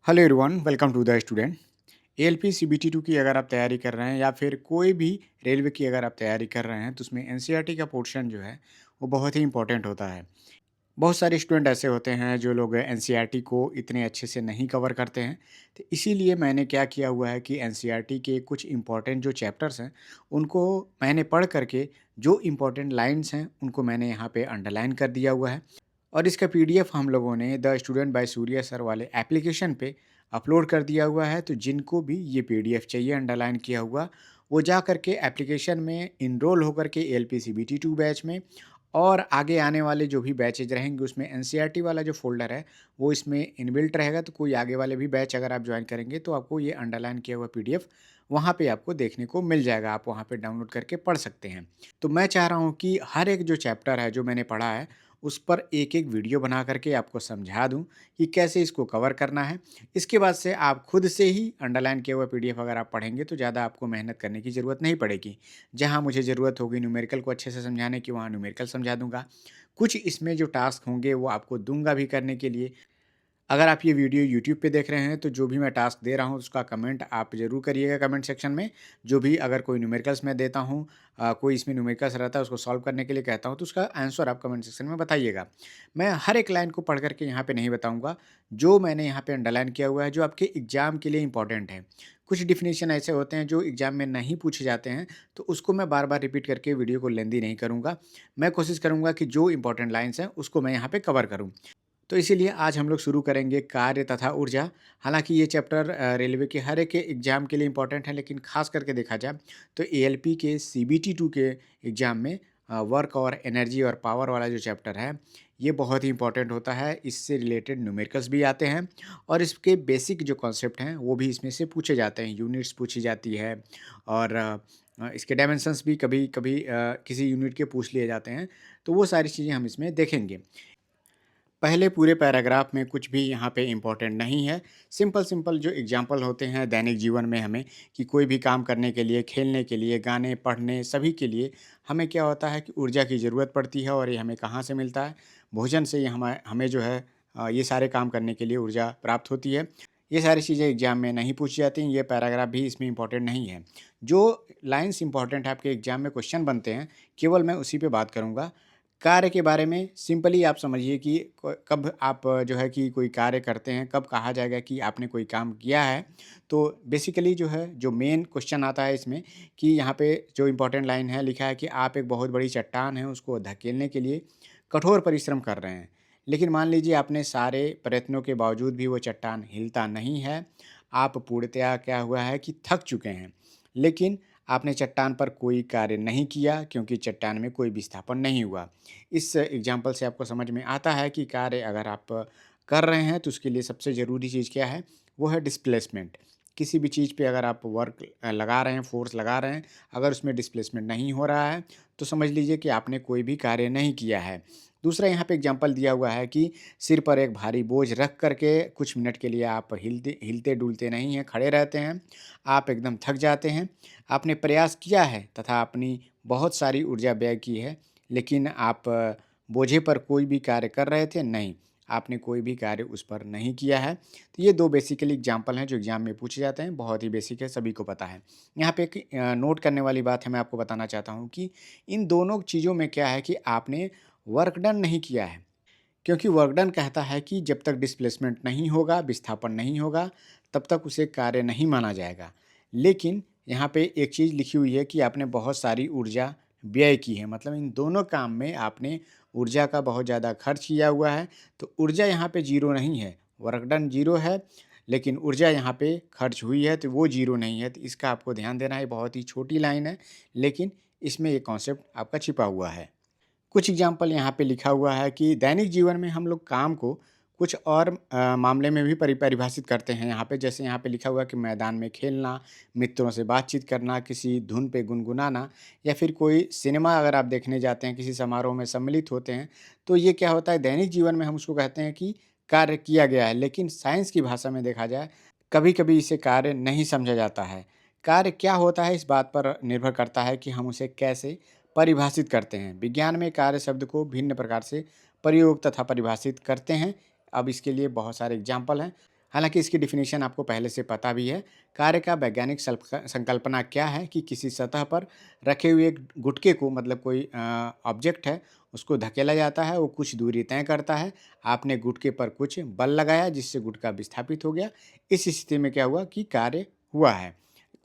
Hello everyone, welcome to the student. ALP CBT 2 की अगर आप तैयारी कर रहे हैं या फिर कोई भी रेलवे की अगर आप तैयारी कर रहे हैं तो उसमें एनसीईआरटी का पोर्शन जो है वो बहुत ही इंपॉर्टेंट होता है। बहुत सारे स्टूडेंट ऐसे होते हैं जो लोग एनसीईआरटी को इतने अच्छे से नहीं कवर करते हैं। तो इसीलिए मैंने क्या किया हुआ है कि एनसीईआरटी के कुछ इंपॉर्टेंट जो चैप्टर्स हैं उनको मैंने पढ़ करके जो इंपॉर्टेंट लाइन्स हैं उनको मैंने यहाँ पे अंडरलाइन कर दिया हुआ है। और इसका पीडीएफ हम लोगों ने the student by Surya sir वाले एप्लीकेशन पे अपलोड कर दिया हुआ है। तो जिनको भी ये पीडीएफ चाहिए अंडरलाइन किया हुआ, वो जा करके एप्लीकेशन में इनरोल होकर के एएलपी सीबीटी 2 बैच में और आगे आने वाले जो भी बैचेज रहेंगे उसमें एनसीईआरटी वाला जो फ़ोल्डर है वो इसमें इनबिल्ट रहेगा। तो कोई आगे वाले भी बैच अगर आप जॉइन करेंगे तो आपको ये अंडरलाइन किया हुआ पीडीएफ वहाँ पे आपको देखने को मिल जाएगा। आप वहाँ पे डाउनलोड करके पढ़ सकते हैं। तो मैं चाह रहा हूँ कि हर एक जो चैप्टर है जो मैंने पढ़ा है उस पर एक-एक वीडियो बना करके आपको समझा दूँ कि कैसे इसको कवर करना है। इसके बाद से आप खुद से ही अंडरलाइन किया हुआ पीडीएफ अगर आप पढ़ेंगे तो ज़्यादा आपको मेहनत करने की ज़रूरत नहीं पड़ेगी। जहाँ मुझे ज़रूरत होगी न्यूमेरिकल को अच्छे से समझाने की, वहाँ न्यूमेरिकल समझा दूँगा। कुछ इसमें जो टास्क होंगे वो आपको दूँगा भी करने के लिए। अगर आप ये वीडियो यूट्यूब पे देख रहे हैं तो जो भी मैं टास्क दे रहा हूँ उसका कमेंट आप ज़रूर करिएगा कमेंट सेक्शन में। जो भी अगर कोई न्यूमेरिकल्स मैं देता हूँ, कोई इसमें न्यूमेरिकल्स रहता है उसको सॉल्व करने के लिए कहता हूँ तो उसका आंसर आप कमेंट सेक्शन में बताइएगा। मैं हर एक लाइन को पढ़ करके यहाँ पे नहीं बताऊँगा। जो मैंने यहाँ पे अंडरलाइन किया हुआ है जो आपके एग्ज़ाम के लिए इंपॉर्टेंट है। कुछ डिफिनीशन ऐसे होते हैं जो एग्ज़ाम में नहीं पूछे जाते हैं, तो उसको मैं बार-बार रिपीट करके वीडियो को लेंदी नहीं करूँगा। मैं कोशिश करूँगा कि जो इंपॉर्टेंट लाइन्स हैं उसको मैं यहाँ पे कवर करूँ। तो इसीलिए आज हम लोग शुरू करेंगे कार्य तथा ऊर्जा। हालाँकि ये चैप्टर रेलवे के हर एक के एग्ज़ाम के लिए इम्पोर्टेंट है, लेकिन ख़ास करके देखा जाए तो एएलपी के सीबीटी 2 के एग्ज़ाम में वर्क और एनर्जी और पावर वाला जो चैप्टर है, ये बहुत ही इम्पोर्टेंट होता है। इससे रिलेटेड न्यूमेरिकल्स भी आते हैं और इसके बेसिक जो कॉन्सेप्ट हैं, वो भी इसमें से पूछे जाते हैं। यूनिट्स पूछी जाती है और इसके डायमेंशंस भी कभी-कभी किसी यूनिट के पूछ लिए जाते हैं। तो वो सारी चीज़ें हम इसमें देखेंगे। पहले पूरे पैराग्राफ में कुछ भी यहाँ पे इम्पोर्टेंट नहीं है। सिंपल-सिंपल जो एग्ज़ाम्पल होते हैं दैनिक जीवन में हमें कि कोई भी काम करने के लिए, खेलने के लिए, गाने, पढ़ने सभी के लिए हमें क्या होता है कि ऊर्जा की ज़रूरत पड़ती है और ये हमें कहाँ से मिलता है? भोजन से ही हमें हमें जो है ये सारे काम करने के लिए ऊर्जा प्राप्त होती है। ये सारी चीज़ें एग्ज़ाम में नहीं पूछी जाती हैं, ये पैराग्राफ भी इसमें इम्पोर्टेंट नहीं है। जो लाइन्स इम्पोर्टेंट है आपके एग्ज़ाम में क्वेश्चन बनते हैं, केवल मैं उसी पे बात करूँगा। कार्य के बारे में सिंपली आप समझिए कि कब आप जो है कि कोई कार्य करते हैं, कब कहा जाएगा कि आपने कोई काम किया है। तो बेसिकली जो है, जो मेन क्वेश्चन आता है इसमें कि यहाँ पे जो इम्पोर्टेंट लाइन है, लिखा है कि आप एक बहुत बड़ी चट्टान है, उसको धकेलने के लिए कठोर परिश्रम कर रहे हैं। लेकिन मान लीजिए आपने सारे प्रयत्नों के बावजूद भी वो चट्टान हिलता नहीं है। आप पूर्णतया क्या हुआ है कि थक चुके हैं। लेकिन आपने चट्टान पर कोई कार्य नहीं किया क्योंकि चट्टान में कोई विस्थापन नहीं हुआ। इस एग्जाम्पल से आपको समझ में आता है कि कार्य अगर आप कर रहे हैं तो उसके लिए सबसे ज़रूरी चीज़ क्या है? वो है डिस्प्लेसमेंट। किसी भी चीज़ पे अगर आप वर्क लगा रहे हैं, फ़ोर्स लगा रहे हैं, अगर उसमें डिस्प्लेसमेंट नहीं हो रहा है, तो समझ लीजिए कि आपने कोई भी कार्य नहीं किया है। दूसरा यहाँ पे एग्जाम्पल दिया हुआ है कि सिर पर एक भारी बोझ रख कर के कुछ मिनट के लिए आप हिलते-डुलते नहीं हैं, खड़े रहते हैं, आप एकदम थक जाते हैं। आपने प्रयास किया है तथा अपनी बहुत सारी ऊर्जा व्यय की है, लेकिन आप बोझे पर कोई भी कार्य कर रहे थे? नहीं, आपने कोई भी कार्य उस पर नहीं किया है। तो ये 2 बेसिकली एग्ज़ाम्पल हैं जो एग्ज़ाम में पूछे जाते हैं, बहुत ही बेसिक है, सभी को पता है। यहाँ पे एक नोट करने वाली बात है, मैं आपको बताना चाहता हूँ कि इन दोनों चीज़ों में क्या है कि आपने वर्क डन नहीं किया है। क्योंकि वर्क डन कहता है कि जब तक डिस्प्लेसमेंट नहीं होगा, विस्थापन नहीं होगा, तब तक उसे कार्य नहीं माना जाएगा। लेकिन यहाँ पे एक चीज़ लिखी हुई है कि आपने बहुत सारी ऊर्जा व्यय की है, मतलब इन दोनों काम में आपने ऊर्जा का बहुत ज़्यादा खर्च किया हुआ है। तो ऊर्जा यहाँ पे ज़ीरो नहीं है, वर्क डन ज़ीरो है, लेकिन ऊर्जा यहाँ पे खर्च हुई है तो वो ज़ीरो नहीं है। तो इसका आपको ध्यान देना है, बहुत ही छोटी लाइन है, लेकिन इसमें ये कॉन्सेप्ट आपका छिपा हुआ है। कुछ एग्जाम्पल यहाँ पे लिखा हुआ है कि दैनिक जीवन में हम लोग काम को कुछ और मामले में भी परिभाषित करते हैं। यहाँ पे जैसे यहाँ पे लिखा हुआ है कि मैदान में खेलना, मित्रों से बातचीत करना, किसी धुन पे गुनगुनाना या फिर कोई सिनेमा अगर आप देखने जाते हैं, किसी समारोह में सम्मिलित होते हैं, तो ये क्या होता है दैनिक जीवन में हम उसको कहते हैं कि कार्य किया गया है। लेकिन साइंस की भाषा में देखा जाए, कभी-कभी इसे कार्य नहीं समझा जाता है। कार्य क्या होता है इस बात पर निर्भर करता है कि हम उसे कैसे परिभाषित करते हैं। विज्ञान में कार्य शब्द को भिन्न प्रकार से प्रयोग तथा परिभाषित करते हैं। अब इसके लिए बहुत सारे एग्जाम्पल हैं। हालाँकि इसकी डेफ़िनेशन आपको पहले से पता भी है। कार्य का वैज्ञानिक संकल्पना क्या है कि किसी सतह पर रखे हुए एक गुटके को मतलब कोई ऑब्जेक्ट है, उसको धकेला जाता है, वो कुछ दूरी तय करता है। आपने गुटके पर कुछ बल लगाया जिससे गुटका विस्थापित हो गया। इस स्थिति में क्या हुआ कि कार्य हुआ है।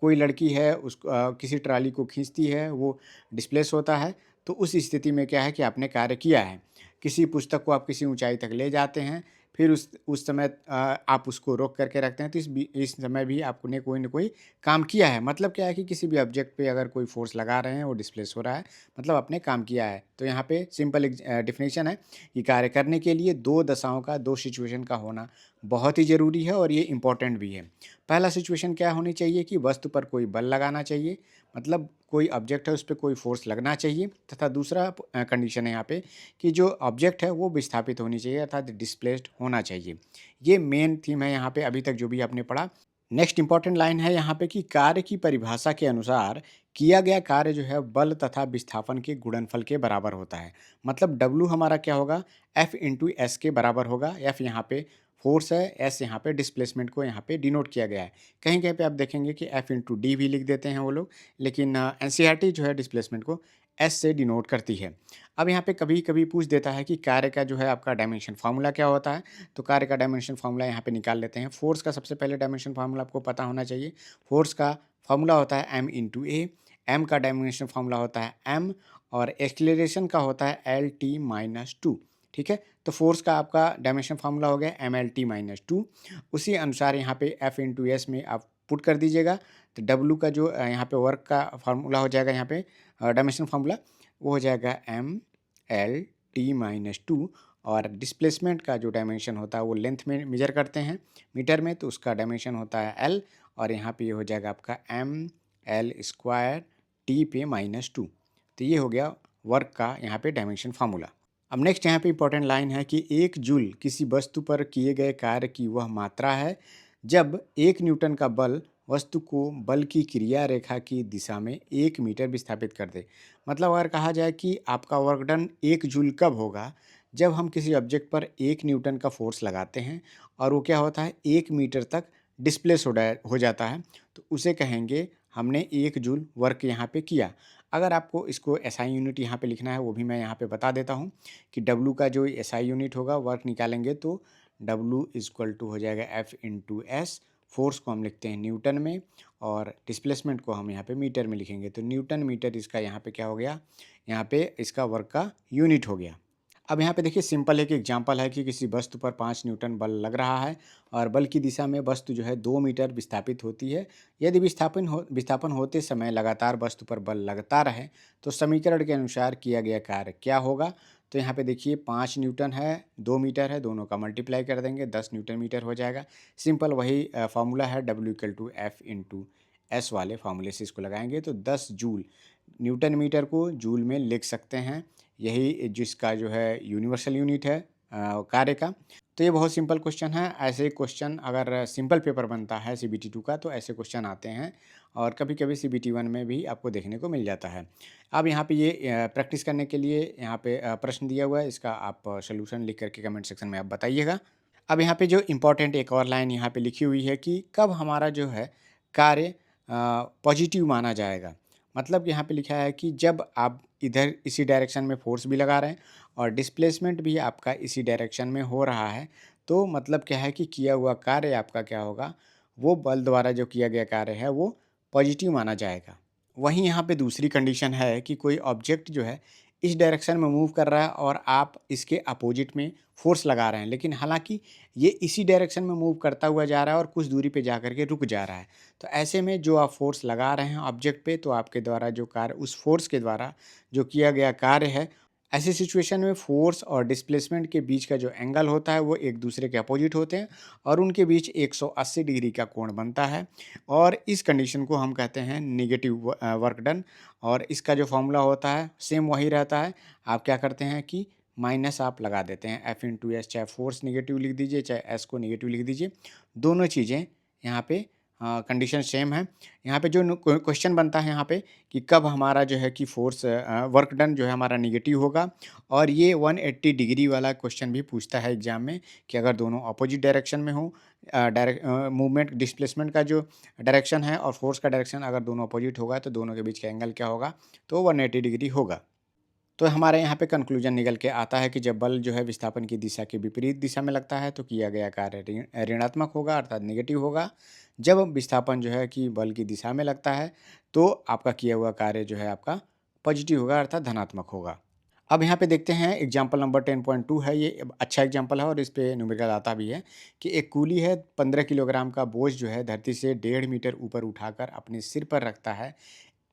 कोई लड़की है उसको किसी ट्रॉली को खींचती है, वो डिस्प्लेस होता है, तो उस स्थिति में क्या है कि आपने कार्य किया है। किसी पुस्तक को आप किसी ऊँचाई तक ले जाते हैं, फिर उस समय आप उसको रोक करके रखते हैं, तो इस समय भी आपने कोई न कोई काम किया है। मतलब क्या है कि किसी भी ऑब्जेक्ट पे अगर कोई फ़ोर्स लगा रहे हैं, वो डिस्प्लेस हो रहा है, मतलब आपने काम किया है। तो यहाँ पे सिंपल डेफ़िनेशन है कि कार्य करने के लिए 2 दशाओं का, 2 सिचुएशन का होना बहुत ही ज़रूरी है और ये इम्पोर्टेंट भी है। पहला सिचुएशन क्या होनी चाहिए कि वस्तु पर कोई बल लगाना चाहिए, मतलब कोई ऑब्जेक्ट है, उस पे कोई फ़ोर्स लगना चाहिए, तथा दूसरा कंडीशन है यहाँ पे कि जो ऑब्जेक्ट है वो विस्थापित होनी चाहिए अर्थात डिस्प्लेस्ड होना चाहिए। ये मेन थीम है यहाँ पे अभी तक जो भी आपने पढ़ा। नेक्स्ट इंपॉर्टेंट लाइन है यहाँ पे कि कार्य की परिभाषा के अनुसार किया गया कार्य जो है बल तथा विस्थापन के गुणनफल के बराबर होता है। मतलब डब्ल्यू हमारा क्या होगा, एफ इंटू एस के बराबर होगा। एफ यहाँ पे फोर्स है, एस यहाँ पे डिस्प्लेसमेंट को यहाँ पे डिनोट किया गया है। कहीं कहीं पे आप देखेंगे कि एफ इंटू डी भी लिख देते हैं वो लोग, लेकिन एनसीईआरटी जो है डिस्प्लेसमेंट को एस से डिनोट करती है। अब यहाँ पे कभी कभी पूछ देता है कि कार्य का जो है आपका डायमेंशन फार्मूला क्या होता है। तो कार्य का डायमेंशन फार्मूला यहाँ पे निकाल लेते हैं। फोर्स का सबसे पहले डायमेंशन फार्मूला आपको पता होना चाहिए। फोर्स का फार्मूला होता है एम इंटू ए। एम का डायमेंशन फार्मूला होता है एम, और एक्सलेरेशन का होता है एल टी माइनस टू। ठीक है, तो फोर्स का आपका डायमेंशन फार्मूला हो गया M L T minus two. उसी अनुसार यहाँ पे एफ इंटू एस में आप पुट कर दीजिएगा। तो डब्लू का जो यहाँ पे वर्क का फार्मूला हो जाएगा, यहाँ पे डायमेंशन फार्मूला वो हो जाएगा M L T minus two. और डिस्प्लेसमेंट का जो डायमेंशन होता है वो लेंथ में मेजर करते हैं मीटर में, तो उसका डायमेंशन होता है एल। और यहाँ पे ये हो जाएगा आपका एम एल स्क्वायर टी पे माइनस टू। तो ये हो गया वर्क का यहाँ पे डायमेंशन फार्मूला। अब नेक्स्ट यहाँ पे इंपॉर्टेंट लाइन है कि 1 जूल किसी वस्तु पर किए गए कार्य की वह मात्रा है जब 1 न्यूटन का बल वस्तु को बल की क्रिया रेखा की दिशा में 1 मीटर विस्थापित कर दे। मतलब अगर कहा जाए कि आपका वर्क डन 1 जूल कब होगा, जब हम किसी ऑब्जेक्ट पर 1 न्यूटन का फोर्स लगाते हैं और वो क्या होता है 1 मीटर तक डिस्प्लेस हो जाता है, तो उसे कहेंगे हमने 1 जूल वर्क यहाँ पे किया। अगर आपको इसको एसआई यूनिट यहाँ पे लिखना है वो भी मैं यहाँ पे बता देता हूँ कि डब्लू का जो एसआई यूनिट होगा वर्क निकालेंगे तो डब्लू इक्वल टू हो जाएगा एफ इंटू एस। फोर्स को हम लिखते हैं न्यूटन में और डिस्प्लेसमेंट को हम यहाँ पे मीटर में लिखेंगे, तो न्यूटन मीटर इसका यहाँ पे क्या हो गया, यहाँ पे इसका वर्क का यूनिट हो गया। अब यहाँ पे देखिए सिंपल एक एग्जांपल है कि किसी वस्तु पर 5 न्यूटन बल लग रहा है और बल की दिशा में वस्तु जो है 2 मीटर विस्थापित होती है। यदि विस्थापन होते समय लगातार वस्तु पर बल लगता रहे तो समीकरण के अनुसार किया गया कार्य क्या होगा। तो यहाँ पे देखिए 5 न्यूटन है, 2 मीटर है, दोनों का मल्टीप्लाई कर देंगे 10 न्यूटन मीटर हो जाएगा। सिंपल वही फार्मूला है W equal to F into S वाले फार्मूले से इसको लगाएंगे तो 10 जूल, न्यूटन मीटर को जूल में लिख सकते हैं। यही जिसका जो है यूनिवर्सल यूनिट है कार्य का। तो ये बहुत सिंपल क्वेश्चन है। ऐसे क्वेश्चन अगर सिंपल पेपर बनता है सीबीटी 2 का तो ऐसे क्वेश्चन आते हैं और कभी कभी सीबीटी 1 में भी आपको देखने को मिल जाता है। अब यहाँ पे ये प्रैक्टिस करने के लिए यहाँ पे प्रश्न दिया हुआ है, इसका आप सोल्यूशन लिख करके कमेंट सेक्शन में आप बताइएगा। अब यहाँ पे जो इम्पोर्टेंट एक और लाइन यहाँ पे लिखी हुई है कि कब हमारा जो है कार्य पॉजिटिव माना जाएगा। मतलब यहाँ पे लिखा है कि जब आप इधर इसी डायरेक्शन में फोर्स भी लगा रहे हैं और डिस्प्लेसमेंट भी आपका इसी डायरेक्शन में हो रहा है, तो मतलब क्या है कि किया हुआ कार्य आपका क्या होगा, वो बल द्वारा जो किया गया कार्य है वो पॉजिटिव माना जाएगा। वहीं यहाँ पे दूसरी कंडीशन है कि कोई ऑब्जेक्ट जो है इस डायरेक्शन में मूव कर रहा है और आप इसके अपोजिट में फोर्स लगा रहे हैं, लेकिन हालांकि ये इसी डायरेक्शन में मूव करता हुआ जा रहा है और कुछ दूरी पे जा कर के रुक जा रहा है। तो ऐसे में जो आप फोर्स लगा रहे हैं ऑब्जेक्ट पे, तो आपके द्वारा जो कार्य, उस फोर्स के द्वारा जो किया गया कार्य है, ऐसी सिचुएशन में फोर्स और डिस्प्लेसमेंट के बीच का जो एंगल होता है वो एक दूसरे के अपोजिट होते हैं और उनके बीच 180 डिग्री का कोण बनता है। और इस कंडीशन को हम कहते हैं नेगेटिव वर्क डन। और इसका जो फॉर्मूला होता है सेम वही रहता है। आप क्या करते हैं कि माइनस आप लगा देते हैं एफ इंटू एस, चाहे फोर्स नेगेटिव लिख दीजिए चाहे एस को नेगेटिव लिख दीजिए, दोनों चीज़ें यहाँ पे कंडीशन सेम है। यहाँ पे जो क्वेश्चन बनता है यहाँ पे कि कब हमारा जो है कि फोर्स वर्क डन जो है हमारा नेगेटिव होगा, और ये 180 डिग्री वाला क्वेश्चन भी पूछता है एग्जाम में कि अगर दोनों अपोजिट डायरेक्शन में हो, डायरेक्ट मूवमेंट डिस्प्लेसमेंट का जो डायरेक्शन है और फोर्स का डायरेक्शन अगर दोनों अपोजिट होगा तो दोनों के बीच का एंगल क्या होगा, तो 180 डिग्री होगा। तो हमारे यहाँ पे कंक्लूजन निकल के आता है कि जब बल जो है विस्थापन की दिशा के विपरीत दिशा में लगता है तो किया गया कार्य ऋणात्मक होगा, अर्थात नेगेटिव होगा। जब विस्थापन जो है कि बल की दिशा में लगता है तो आपका किया हुआ कार्य जो है आपका पॉजिटिव होगा, अर्थात धनात्मक होगा। अब यहाँ पे देखते हैं एग्जाम्पल नंबर 10.2 है, ये अच्छा एग्जाम्पल है और इस पे न्यूमेरिकल आता भी है कि एक कूली है 15 किलोग्राम का बोझ जो है धरती से 1.5 मीटर ऊपर उठाकर अपने सिर पर रखता है।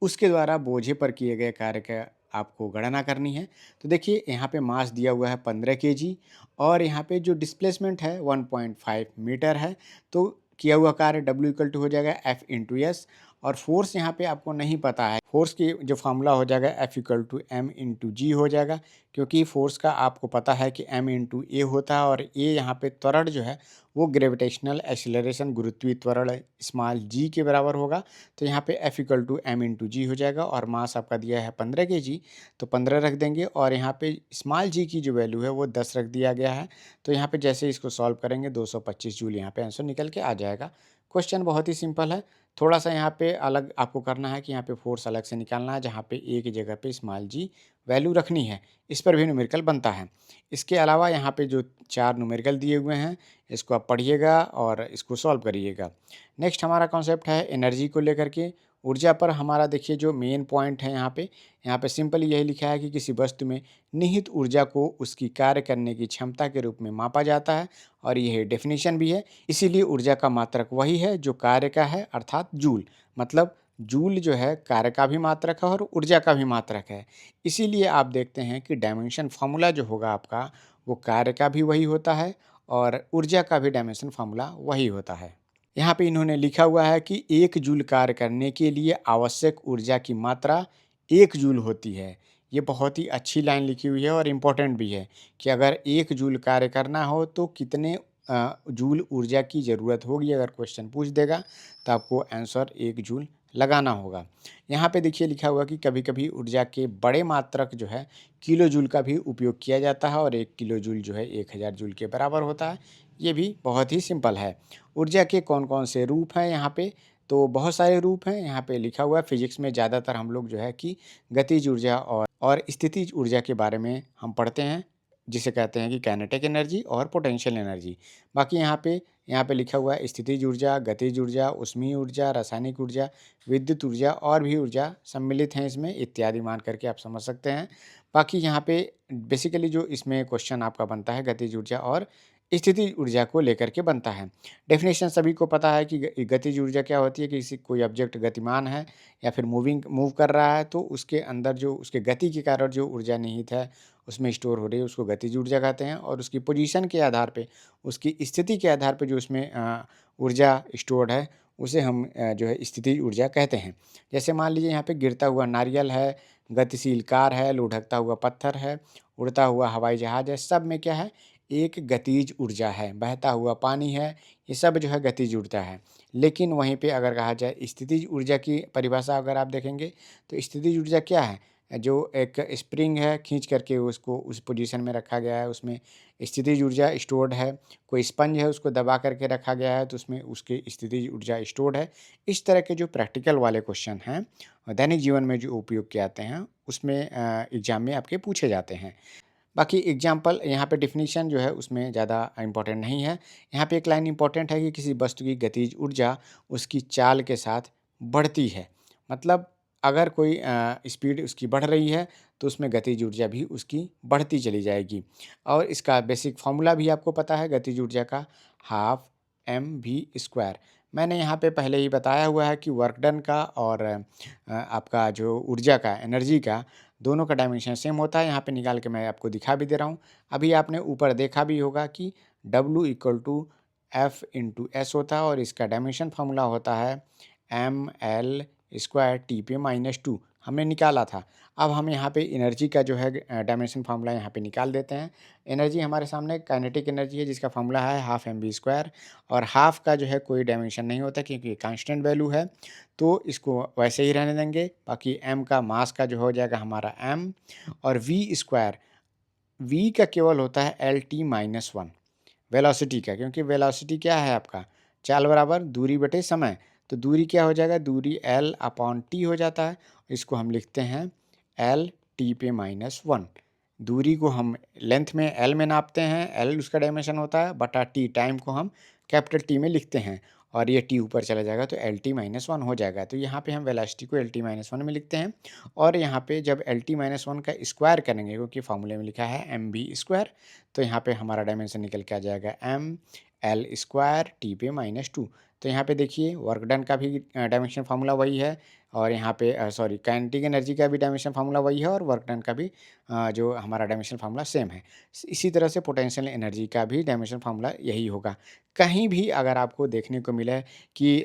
उसके द्वारा बोझे पर किए गए कार्य का आपको गणना करनी है। तो देखिए यहाँ पे मास दिया हुआ है 15 केजी और यहाँ पे जो डिस्प्लेसमेंट है 1.5 मीटर है। तो किया हुआ कार्य W इक्वल टू हो जाएगा F इंटू एस, और फोर्स यहाँ पे आपको नहीं पता है। फोर्स की जो फार्मूला हो जाएगा F equal to M into G हो जाएगा, क्योंकि फोर्स का आपको पता है कि M इंटू ए होता है और ए यहाँ पे त्वरण जो है वो ग्रेविटेशनल एक्सीलरेशन गुरुत्वीय त्वरण स्मॉल जी के बराबर होगा। तो यहाँ पे F equal to M into G हो जाएगा और मास आपका दिया है 15 केजी, तो 15 रख देंगे और यहाँ पे स्मॉल जी की जो वैल्यू है वो 10 रख दिया गया है। तो यहाँ पे जैसे इसको सॉल्व करेंगे 225 जूल यहाँ पे आंसर निकल के आ जाएगा। क्वेश्चन बहुत ही सिंपल है। थोड़ा सा यहाँ पे अलग आपको करना है कि यहाँ पे फोर्स अलग से निकालना है, जहाँ पे ए की जगह पे स्मॉल जी वैल्यू रखनी है। इस पर भी न्यूमेरिकल बनता है। इसके अलावा यहाँ पे जो 4 न्यूमेरिकल दिए हुए हैं इसको आप पढ़िएगा और इसको सॉल्व करिएगा। नेक्स्ट हमारा कॉन्सेप्ट है एनर्जी को लेकर के। ऊर्जा पर हमारा देखिए जो मेन पॉइंट है यहाँ पे सिंपल यही लिखा है कि किसी वस्तु में निहित ऊर्जा को उसकी कार्य करने की क्षमता के रूप में मापा जाता है, और यह डेफिनेशन भी है। इसीलिए ऊर्जा का मात्रक वही है जो कार्य का है, अर्थात जूल। मतलब जूल जो है कार्य का भी मात्रक है और ऊर्जा का भी मात्रक है। इसीलिए आप देखते हैं कि डायमेंशन फार्मूला जो होगा आपका वो कार्य का भी वही होता है और ऊर्जा का भी डायमेंशन फार्मूला वही होता है। यहाँ पे इन्होंने लिखा हुआ है कि 1 जूल कार्य करने के लिए आवश्यक ऊर्जा की मात्रा 1 जूल होती है। ये बहुत ही अच्छी लाइन लिखी हुई है और इम्पोर्टेंट भी है कि अगर 1 जूल कार्य करना हो तो कितने जूल ऊर्जा की ज़रूरत होगी। अगर क्वेश्चन पूछ देगा तो आपको आंसर 1 जूल लगाना होगा। यहाँ पे देखिए लिखा हुआ कि कभी कभी ऊर्जा के बड़े मात्रक जो है किलो जूल का भी उपयोग किया जाता है और 1 किलो जूल जो है 1000 जूल के बराबर होता है। ये भी बहुत ही सिंपल है। ऊर्जा के कौन कौन से रूप हैं यहाँ पे, तो बहुत सारे रूप हैं यहाँ पे लिखा हुआ है। फिजिक्स में ज़्यादातर हम लोग जो है कि गतिज ऊर्जा और स्थितिज ऊर्जा के बारे में हम पढ़ते हैं, जिसे कहते हैं कि काइनेटिक एनर्जी और पोटेंशियल एनर्जी। बाकी यहाँ पे लिखा हुआ है स्थितिज ऊर्जा, गतिज ऊर्जा, ऊष्मीय ऊर्जा, रासायनिक ऊर्जा, विद्युत ऊर्जा और भी ऊर्जा सम्मिलित हैं इसमें, इत्यादि मान करके आप समझ सकते हैं। बाकी यहाँ पे बेसिकली जो इसमें क्वेश्चन आपका बनता है गतिज ऊर्जा और स्थितिज ऊर्जा को लेकर के बनता है। डेफिनेशन सभी को पता है कि गतिज ऊर्जा क्या होती है कि किसी कोई ऑब्जेक्ट गतिमान है या फिर मूव कर रहा है तो उसके अंदर जो उसके गति के कारण जो ऊर्जा निहित है उसमें स्टोर हो रही है उसको गतिज ऊर्जा कहते हैं, और उसकी पोजीशन के आधार पे, उसकी स्थिति के आधार पे जो उसमें ऊर्जा स्टोर्ड है उसे हम जो है स्थितिज ऊर्जा कहते हैं। जैसे मान लीजिए यहाँ पे गिरता हुआ नारियल है, गतिशील कार है, लुढ़कता हुआ पत्थर है, उड़ता हुआ हवाई जहाज है, सब में क्या है एक गतिज ऊर्जा है। बहता हुआ पानी है, ये सब जो है गतिज ऊर्जा है। लेकिन वहीं पे अगर कहा जाए स्थितिज ऊर्जा की परिभाषा अगर आप देखेंगे तो स्थितिज ऊर्जा क्या है, जो एक स्प्रिंग है खींच करके उसको उस पोजीशन में रखा गया है उसमें स्थितिज ऊर्जा स्टोर्ड है। कोई स्पंज है उसको दबा करके रखा गया है तो उसमें उसकी स्थितिज ऊर्जा स्टोर्ड है। इस तरह के जो प्रैक्टिकल वाले क्वेश्चन हैं दैनिक जीवन में जो उपयोग किए जाते हैं उसमें एग्जाम में आपके पूछे जाते हैं। बाकी एग्जाम्पल यहाँ पे डिफिनीशन जो है उसमें ज़्यादा इम्पोर्टेंट नहीं है। यहाँ पे एक लाइन इम्पोर्टेंट है कि किसी वस्तु की गतिज ऊर्जा उसकी चाल के साथ बढ़ती है। मतलब अगर कोई स्पीड उसकी बढ़ रही है तो उसमें गतिज ऊर्जा भी उसकी बढ़ती चली जाएगी। और इसका बेसिक फार्मूला भी आपको पता है गतिज ऊर्जा का, हाफ mv²। मैंने यहाँ पे पहले ही बताया हुआ है कि वर्क डन का और आपका जो ऊर्जा का एनर्जी का दोनों का डायमेंशन सेम होता है। यहाँ पे निकाल के मैं आपको दिखा भी दे रहा हूँ। अभी आपने ऊपर देखा भी होगा कि W equal to F into S होता है और इसका डायमेंशन फार्मूला होता है ML² TP-2। हमने निकाला था। अब हम यहाँ पे एनर्जी का जो है डायमेंशन फार्मूला यहाँ पे निकाल देते हैं। एनर्जी हमारे सामने काइनेटिक एनर्जी है जिसका फार्मूला है हाफ एम वी स्क्वायर, और हाफ का जो है कोई डायमेंशन नहीं होता क्योंकि कांस्टेंट वैल्यू है, तो इसको वैसे ही रहने देंगे। बाकी एम का मास का जो हो जाएगा हमारा एम, और वी स्क्वायर, वी का केवल होता है L T minus one velocity का, क्योंकि वेलोसिटी क्या है आपका चाल बराबर दूरी बटे समय, तो दूरी क्या हो जाएगा, दूरी एल अपॉन टी हो जाता है। इसको हम लिखते हैं एल टी पे माइनस वन। दूरी को हम लेंथ में एल में नापते हैं, एल उसका डायमेंशन होता है, बटा टी टाइम को हम कैपिटल टी में लिखते हैं, और ये टी ऊपर चला जाएगा तो एल टी माइनस वन हो जाएगा। तो यहाँ पे हम वेलोसिटी को एल टी माइनस वन में लिखते हैं, और यहाँ पे जब एल टी माइनस वन का स्क्वायर करेंगे क्योंकि फार्मूले में लिखा है एम बी स्क्वायर, तो यहाँ पे हमारा डायमेंशन निकल के आ जाएगा एम एल स्क्वायर टी पे माइनस टू। तो यहाँ पे देखिए वर्क डन का भी डायमेंशन फार्मूला वही है, और यहाँ पे सॉरी काइनेटिक एनर्जी का भी डायमेंशन फार्मूला वही है, और वर्क डन का भी जो हमारा डायमेंशन फार्मूला सेम है। इसी तरह से पोटेंशियल एनर्जी का भी डायमेंशन फार्मूला यही होगा। कहीं भी अगर आपको देखने को मिले कि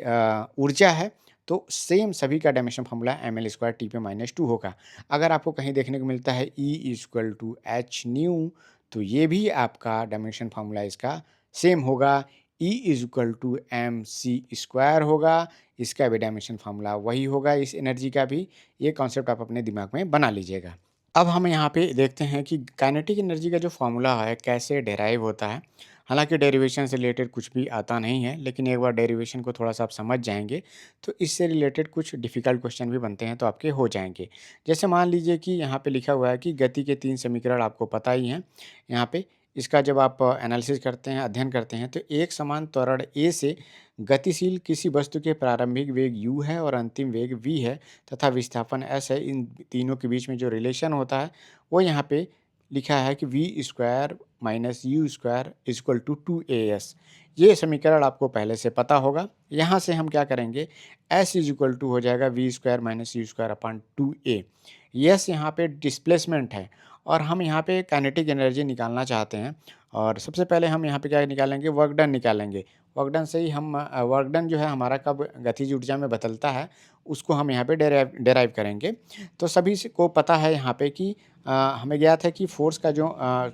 ऊर्जा है तो सेम सभी का dimension formula M L square T पे माइनस टू होगा। अगर आपको कहीं देखने को मिलता है E equal to H nu, तो ये भी आपका डायमेंशन फार्मूला इसका सेम होगा, E is equal to M C square होगा, इसका भी डायमेंशन फार्मूला वही होगा इस एनर्जी का भी। ये कॉन्सेप्ट आप अपने दिमाग में बना लीजिएगा। अब हम यहाँ पे देखते हैं कि काइनेटिक एनर्जी का जो फार्मूला है कैसे डेराइव होता है। हालांकि डेरिवेशन से रिलेटेड कुछ भी आता नहीं है, लेकिन एक बार डेरिवेशन को थोड़ा सा आप समझ जाएंगे तो इससे रिलेटेड कुछ डिफ़िकल्ट क्वेश्चन भी बनते हैं तो आपके हो जाएंगे। जैसे मान लीजिए कि यहाँ पे लिखा हुआ है कि गति के 3 समीकरण आपको पता ही हैं। यहाँ पे इसका जब आप एनालिसिस करते हैं, अध्ययन करते हैं, तो एक समान त्वरण ए से गतिशील किसी वस्तु के प्रारंभिक वेग u है और अंतिम वेग v है तथा विस्थापन s है। इन तीनों के बीच में जो रिलेशन होता है वो यहाँ पे लिखा है कि V square minus you square equal to two A S. ये समीकरण आपको पहले से पता होगा। यहाँ से हम क्या करेंगे, एस इज इक्वल टू हो जाएगा V square minus you square upon two A. Yes यहाँ पे डिस्प्लेसमेंट है, और हम यहाँ पे काइनेटिक एनर्जी निकालना चाहते हैं, और सबसे पहले हम यहाँ पे क्या निकालेंगे, वर्क डन निकालेंगे। वर्क डन से ही हम वर्क डन जो है हमारा कब गतिज ऊर्जा में बदलता है उसको हम यहाँ पे डेराइव करेंगे। तो सभी को पता है यहाँ पे कि हमें ज्ञात है कि फोर्स का जो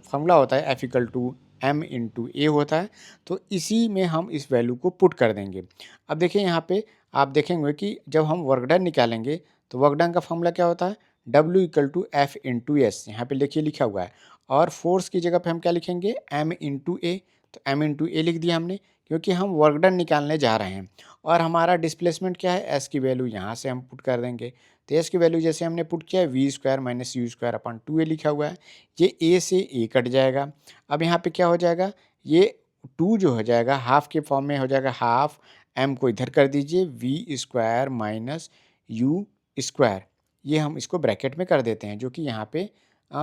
फॉर्मूला होता है F equal to M into A होता है, तो इसी में हम इस वैल्यू को पुट कर देंगे। अब देखिए यहाँ पे आप देखेंगे कि जब हम वर्क डन निकालेंगे तो वर्क डन का फॉर्मूला क्या होता है, W equal to F into S, यहाँ पे देखिए लिखा हुआ है, और फोर्स की जगह पे हम क्या लिखेंगे, m इंटू ए। तो m इंटू ए लिख दिया हमने क्योंकि हम वर्क डन निकालने जा रहे हैं, और हमारा डिस्प्लेसमेंट क्या है, s की वैल्यू यहाँ से हम पुट कर देंगे। तो s की वैल्यू जैसे हमने पुट किया है V square minus you square upon two A लिखा हुआ है, ये a से a कट जाएगा। अब यहाँ पे क्या हो जाएगा, ये 2 जो हो जाएगा हाफ के फॉर्म में हो जाएगा, हाफ m को इधर कर दीजिए v square minus you square, ये हम इसको ब्रैकेट में कर देते हैं जो कि यहाँ पे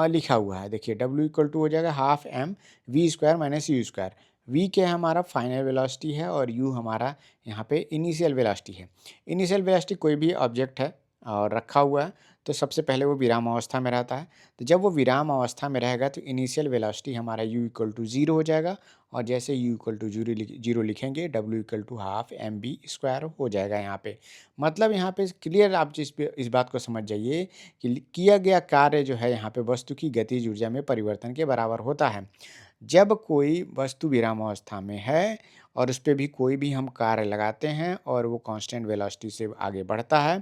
लिखा हुआ है। देखिए W इक्वल टू हो जाएगा half m v square minus you square. V क्या है, हमारा फाइनल वेलोसिटी है, और u हमारा यहाँ पे इनिशियल वेलोसिटी है। इनिशियल वेलोसिटी कोई भी ऑब्जेक्ट है और रखा हुआ है तो सबसे पहले वो विराम अवस्था में रहता है, तो जब वो विराम अवस्था में रहेगा तो इनिशियल वेलोसिटी हमारा u इक्वल टू ज़ीरो हो जाएगा, और जैसे u इक्वल टू जीरो लिखेंगे W equal to half m v square हो जाएगा यहाँ पे। मतलब यहाँ पे क्लियर आप इस बात को समझ जाइए कि किया गया कार्य जो है यहाँ पे वस्तु की गतिज ऊर्जा में परिवर्तन के बराबर होता है। जब कोई वस्तु विराम अवस्था में है और उस पे भी कोई भी हम कार्य लगाते हैं और वो कांस्टेंट वेलोसिटी से आगे बढ़ता है,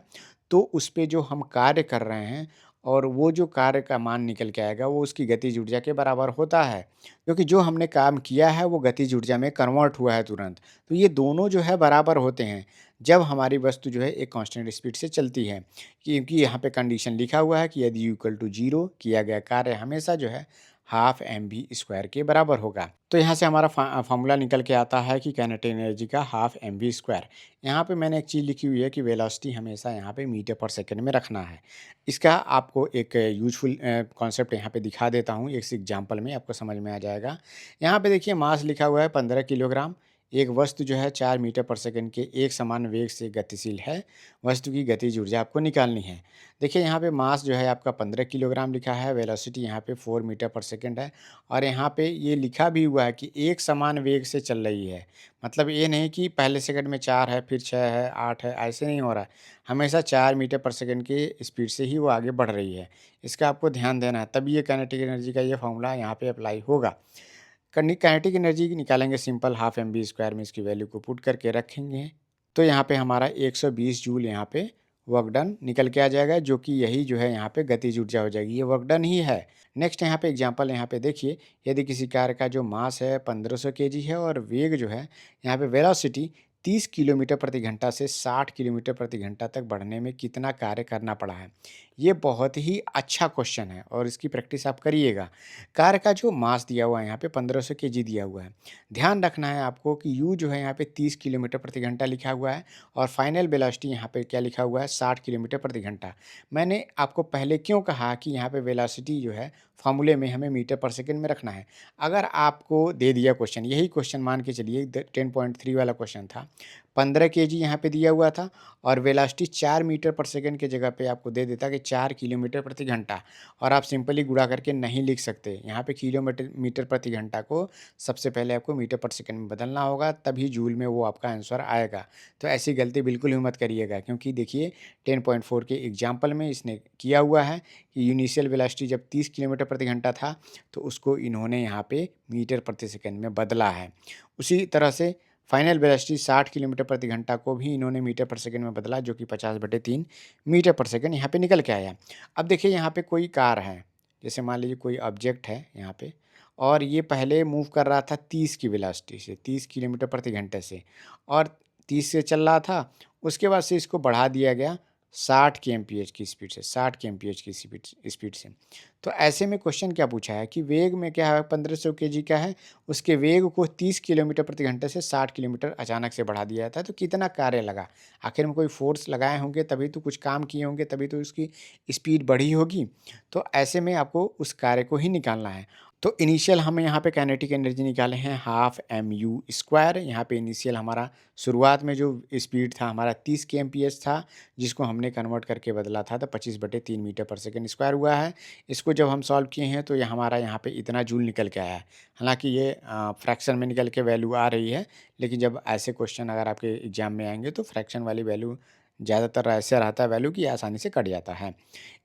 तो उस पे जो हम कार्य कर रहे हैं और वो जो कार्य का मान निकल के आएगा वो उसकी गतिज ऊर्जा के बराबर होता है, क्योंकि जो हमने काम किया है वो गतिज ऊर्जा में कन्वर्ट हुआ है तुरंत। तो ये दोनों जो है बराबर होते हैं जब हमारी वस्तु जो है एक कांस्टेंट स्पीड से चलती है, क्योंकि यहाँ पे कंडीशन लिखा हुआ है कि यदि u इक्वल टू जीरो किया गया कार्य हमेशा जो है हाफ एम बी स्क्वायर के बराबर होगा। तो यहाँ से हमारा फार्मूला निकल के आता है कि काइनेटिक एनर्जी का हाफ एम बी स्क्वायर। यहाँ पे मैंने एक चीज़ लिखी हुई है कि वेलोसिटी हमेशा यहाँ पे मीटर पर सेकंड में रखना है। इसका आपको एक यूजफुल कॉन्सेप्ट यहाँ पे दिखा देता हूँ, इस एग्जांपल में आपको समझ में आ जाएगा। यहाँ पे देखिए मास लिखा हुआ है 15 किलोग्राम, एक वस्तु जो है 4 मीटर पर सेकंड के एक समान वेग से गतिशील है, वस्तु की गतिज ऊर्जा आपको निकालनी है। देखिए यहाँ पे मास जो है आपका 15 किलोग्राम लिखा है, वेलोसिटी यहाँ पे 4 मीटर पर सेकंड है और यहाँ पे ये लिखा भी हुआ है कि एक समान वेग से चल रही है। मतलब ये नहीं कि पहले सेकंड में 4 है, फिर 6 है, 8 है, ऐसे नहीं हो रहा है। हमेशा 4 मीटर पर सेकंड की स्पीड से ही वो आगे बढ़ रही है। इसका आपको ध्यान देना है, तभी ये काइनेटिक एनर्जी का ये फॉर्मूला यहाँ पे अप्लाई होगा। काइनेटिक एनर्जी निकालेंगे simple, half m v square में इसकी वैल्यू को पुट करके रखेंगे तो यहाँ पे हमारा 120 जूल यहाँ पे वर्क डन निकल के आ जाएगा, जो कि यही जो है यहाँ पे गतिज ऊर्जा हो जाएगी, ये वर्क डन ही है। नेक्स्ट यहाँ पे एग्जांपल यहाँ पे देखिए, यदि किसी कार का जो मास है 1500 केजी है और वेग जो है यहाँ पे वेलोसिटी 30 किलोमीटर प्रति घंटा से 60 किलोमीटर प्रति घंटा तक बढ़ने में कितना कार्य करना पड़ा है। ये बहुत ही अच्छा क्वेश्चन है और इसकी प्रैक्टिस आप करिएगा। कार का जो मास दिया हुआ है यहाँ पे 1500 केजी दिया हुआ है। ध्यान रखना है आपको कि यू जो है यहाँ पे 30 किलोमीटर प्रति घंटा लिखा हुआ है और फाइनल वेलोसिटी यहाँ पे क्या लिखा हुआ है, 60 किलोमीटर प्रति घंटा। मैंने आपको पहले क्यों कहा कि यहाँ पे वेलोसिटी जो है फॉर्मूले में हमें मीटर पर सेकंड में रखना है। अगर आपको दे दिया क्वेश्चन, यही क्वेश्चन मान के चलिए 10.3 वाला क्वेश्चन था, 15 केजी यहाँ पे दिया हुआ था और वेलोसिटी 4 मीटर पर सेकंड की जगह पे आपको दे देता कि 4 किलोमीटर प्रति घंटा, और आप सिंपली गुणा करके नहीं लिख सकते। यहाँ पे किलोमीटर मीटर प्रति घंटा को सबसे पहले आपको मीटर पर सेकंड में बदलना होगा, तभी जूल में वो आपका आंसर आएगा। तो ऐसी गलती बिल्कुल भी मत करिएगा, क्योंकि देखिए 10.4 के एग्जाम्पल में इसने किया हुआ है कि इनिशियल वेलोसिटी जब 30 किलोमीटर प्रति घंटा था तो उसको इन्होंने यहाँ पे मीटर प्रति सेकंड में बदला है। उसी तरह से फाइनल वेलोसिटी 60 किलोमीटर प्रति घंटा को भी इन्होंने मीटर पर सेकंड में बदला, जो कि 50/3 मीटर पर सेकंड यहाँ पे निकल के आया। अब देखिए यहाँ पे कोई कार है, जैसे मान लीजिए कोई ऑब्जेक्ट है यहाँ पे, और ये पहले मूव कर रहा था 30 की वेलोसिटी से, 30 किलोमीटर प्रति घंटे से, और 30 से चल रहा था। उसके बाद से इसको बढ़ा दिया गया 60 kmph की स्पीड से, 60 kmph की स्पीड से। तो ऐसे में क्वेश्चन क्या पूछा है कि वेग में क्या है, 1500 केजी का है, उसके वेग को 30 किलोमीटर प्रति घंटे से 60 किलोमीटर अचानक से बढ़ा दिया था, तो कितना कार्य लगा। आखिर में कोई फोर्स लगाए होंगे, तभी तो कुछ काम किए होंगे, तभी तो उसकी स्पीड बढ़ी होगी। तो ऐसे में आपको उस कार्य को ही निकालना है। तो इनिशियल हम यहाँ पे काइनेटिक एनर्जी निकाले हैं हाफ एम यू स्क्वायर। यहाँ पे इनिशियल हमारा शुरुआत में जो स्पीड था हमारा 30 kmph था, जिसको हमने कन्वर्ट करके बदला था तो 25/3 मीटर पर सेकंड स्क्वायर हुआ है। इसको जब हम सॉल्व किए हैं तो ये हमारा यहाँ पे इतना जूल निकल के आया है। हालांकि ये फ्रैक्शन में निकल के वैल्यू आ रही है, लेकिन जब ऐसे क्वेश्चन अगर आपके एग्जाम में आएंगे तो फ्रैक्शन वाली वैल्यू ज़्यादातर ऐसे रहता है वैल्यू कि आसानी से कट जाता है।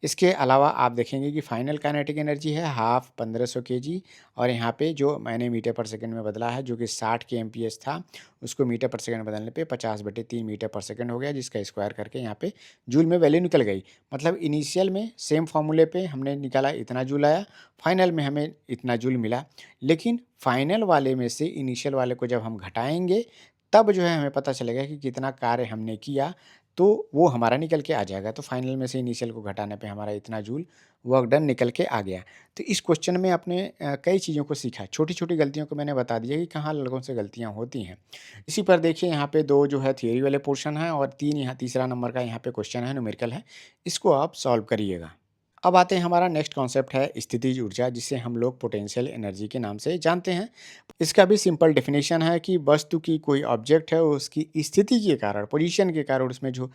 इसके अलावा आप देखेंगे कि फाइनल काइनेटिक एनर्जी है हाफ 1500 केजी, और यहाँ पे जो मैंने मीटर पर सेकंड में बदला है जो कि 60 kmph था, उसको मीटर पर सेकंड बदलने पे 50/3 मीटर पर सेकंड हो गया, जिसका स्क्वायर करके यहाँ पे जूल में वैल्यू निकल गई। मतलब इनिशियल में सेम फार्मूले पे हमने निकाला इतना जूल आया, फाइनल में हमें इतना जूल मिला। लेकिन फाइनल वाले में से इनिशियल वाले को जब हम घटाएंगे तब जो है हमें पता चलेगा कि कितना कार्य हमने किया, तो वो हमारा निकल के आ जाएगा। तो फाइनल में से इनिशियल को घटाने पे हमारा इतना जूल वर्क डन निकल के आ गया। तो इस क्वेश्चन में आपने कई चीज़ों को सीखा, छोटी-छोटी गलतियों को मैंने बता दिया कि कहाँ लोगों से गलतियाँ होती हैं। इसी पर देखिए यहाँ पे 2 जो है थियरी वाले पोर्शन हैं और 3 यहाँ तीसरा नंबर का यहाँ पे क्वेश्चन है, न्यूमेरिकल है। इसको आप सॉल्व करिएगा। अब आते हैं, हमारा नेक्स्ट कॉन्सेप्ट है स्थितिज ऊर्जा, जिसे हम लोग पोटेंशियल एनर्जी के नाम से जानते हैं। इसका भी सिंपल डेफिनेशन है कि वस्तु की कोई ऑब्जेक्ट है, उसकी स्थिति के कारण, पोजीशन के कारण उसमें जो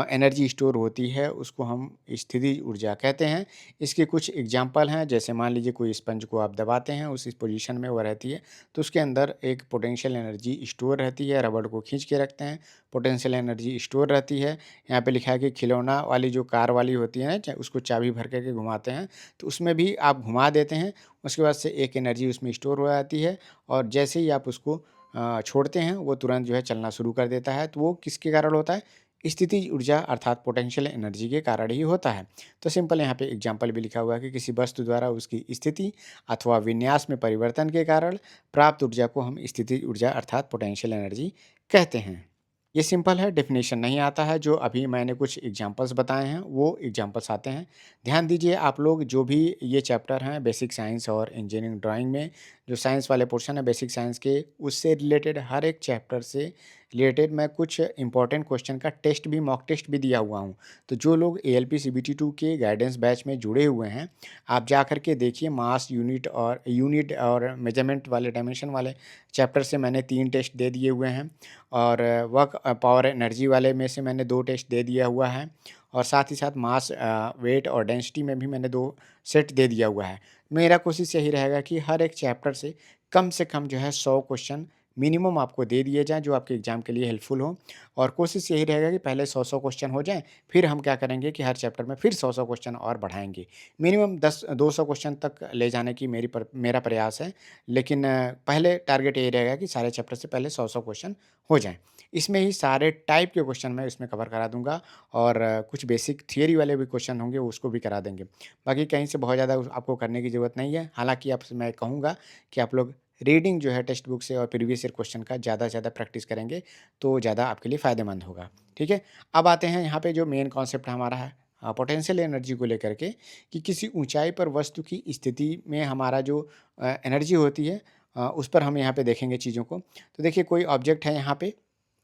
एनर्जी स्टोर होती है उसको हम स्थितिज ऊर्जा कहते हैं। इसके कुछ एग्जांपल हैं, जैसे मान लीजिए कोई स्पंज को आप दबाते हैं, उस पोजीशन में वो रहती है तो उसके अंदर एक पोटेंशियल एनर्जी स्टोर रहती है। रबड़ को खींच के रखते हैं, पोटेंशियल एनर्जी स्टोर रहती है। यहाँ पे लिखा है कि खिलौना वाली जो कार वाली होती है ना, उसको चाबी भर करके घुमाते हैं तो उसमें भी आप घुमा देते हैं, उसके बाद से एक एनर्जी उसमें स्टोर हो जाती है, और जैसे ही आप उसको छोड़ते हैं वो तुरंत जो है चलना शुरू कर देता है। तो वो किसके कारण होता है? स्थितिज ऊर्जा अर्थात पोटेंशियल एनर्जी के कारण ही होता है। तो सिंपल यहाँ पे एग्जांपल भी लिखा हुआ है कि किसी वस्तु द्वारा उसकी स्थिति अथवा विन्यास में परिवर्तन के कारण प्राप्त ऊर्जा को हम स्थितिज ऊर्जा अर्थात पोटेंशियल एनर्जी कहते हैं। ये सिंपल है, डेफिनेशन नहीं आता है। जो अभी मैंने कुछ एग्जांपल्स बताए हैं वो एग्जांपल्स आते हैं। ध्यान दीजिए आप लोग, जो भी ये चैप्टर हैं बेसिक साइंस और इंजीनियरिंग ड्राइंग में जो साइंस वाले पोर्शन है बेसिक साइंस के, उससे रिलेटेड हर एक चैप्टर से रिलेटेड मैं कुछ इंपॉर्टेंट क्वेश्चन का टेस्ट भी, मॉक टेस्ट भी दिया हुआ हूँ। तो जो लोग एएलपी सीबीटी 2 के गाइडेंस बैच में जुड़े हुए हैं, आप जा कर के देखिए, मास यूनिट और मेजरमेंट वाले, डायमेंशन वाले चैप्टर से मैंने 3 टेस्ट दे दिए हुए हैं, और वर्क पावर एनर्जी वाले में से मैंने 2 टेस्ट दे दिया हुआ है, और साथ ही साथ मास वेट और डेंसिटी में भी मैंने 2 सेट दे दिया हुआ है। मेरा कोशिश यही रहेगा कि हर एक चैप्टर से कम जो है 100 क्वेश्चन मिनिमम आपको दे दिए जाएँ, जो आपके एग्ज़ाम के लिए हेल्पफुल हो, और कोशिश यही रहेगा कि पहले 100-100 क्वेश्चन हो जाएँ, फिर हम क्या करेंगे कि हर चैप्टर में फिर 100-100 क्वेश्चन और बढ़ाएँगे। मिनिमम 200 क्वेश्चन तक ले जाने की मेरा प्रयास है, लेकिन पहले टारगेट यही रहेगा कि सारे चैप्टर से पहले 100-100 क्वेश्चन हो जाएँ। इसमें ही सारे टाइप के क्वेश्चन मैं इसमें कवर करा दूँगा, और कुछ बेसिक थियरी वाले भी क्वेश्चन होंगे, उसको भी करा देंगे। बाकी कहीं से बहुत ज़्यादा आपको करने की ज़रूरत नहीं है। हालाँकि आपसे मैं कहूँगा कि आप लोग रीडिंग जो है टेक्स्ट बुक से और प्रीवियस ईयर क्वेश्चन का ज़्यादा से ज़्यादा प्रैक्टिस करेंगे, तो ज़्यादा आपके लिए फ़ायदेमंद होगा। ठीक है? अब आते हैं यहाँ पे जो मेन कॉन्सेप्ट हमारा है पोटेंशियल एनर्जी को लेकर के, कि किसी ऊँचाई पर वस्तु की स्थिति में हमारा जो एनर्जी होती है, उस पर हम यहाँ पे देखेंगे चीज़ों को। तो देखिए, कोई ऑब्जेक्ट है यहाँ पे,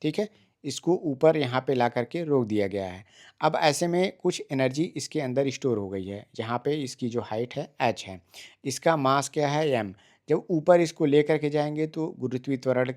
ठीक है? इसको ऊपर यहाँ पे ला कर के रोक दिया गया है। अब ऐसे में कुछ एनर्जी इसके अंदर स्टोर हो गई है, जहाँ पे इसकी जो हाइट है h है, इसका मास क्या है m। जब ऊपर इसको लेकर के जाएँगे तो गुरुत्वीय त्वरण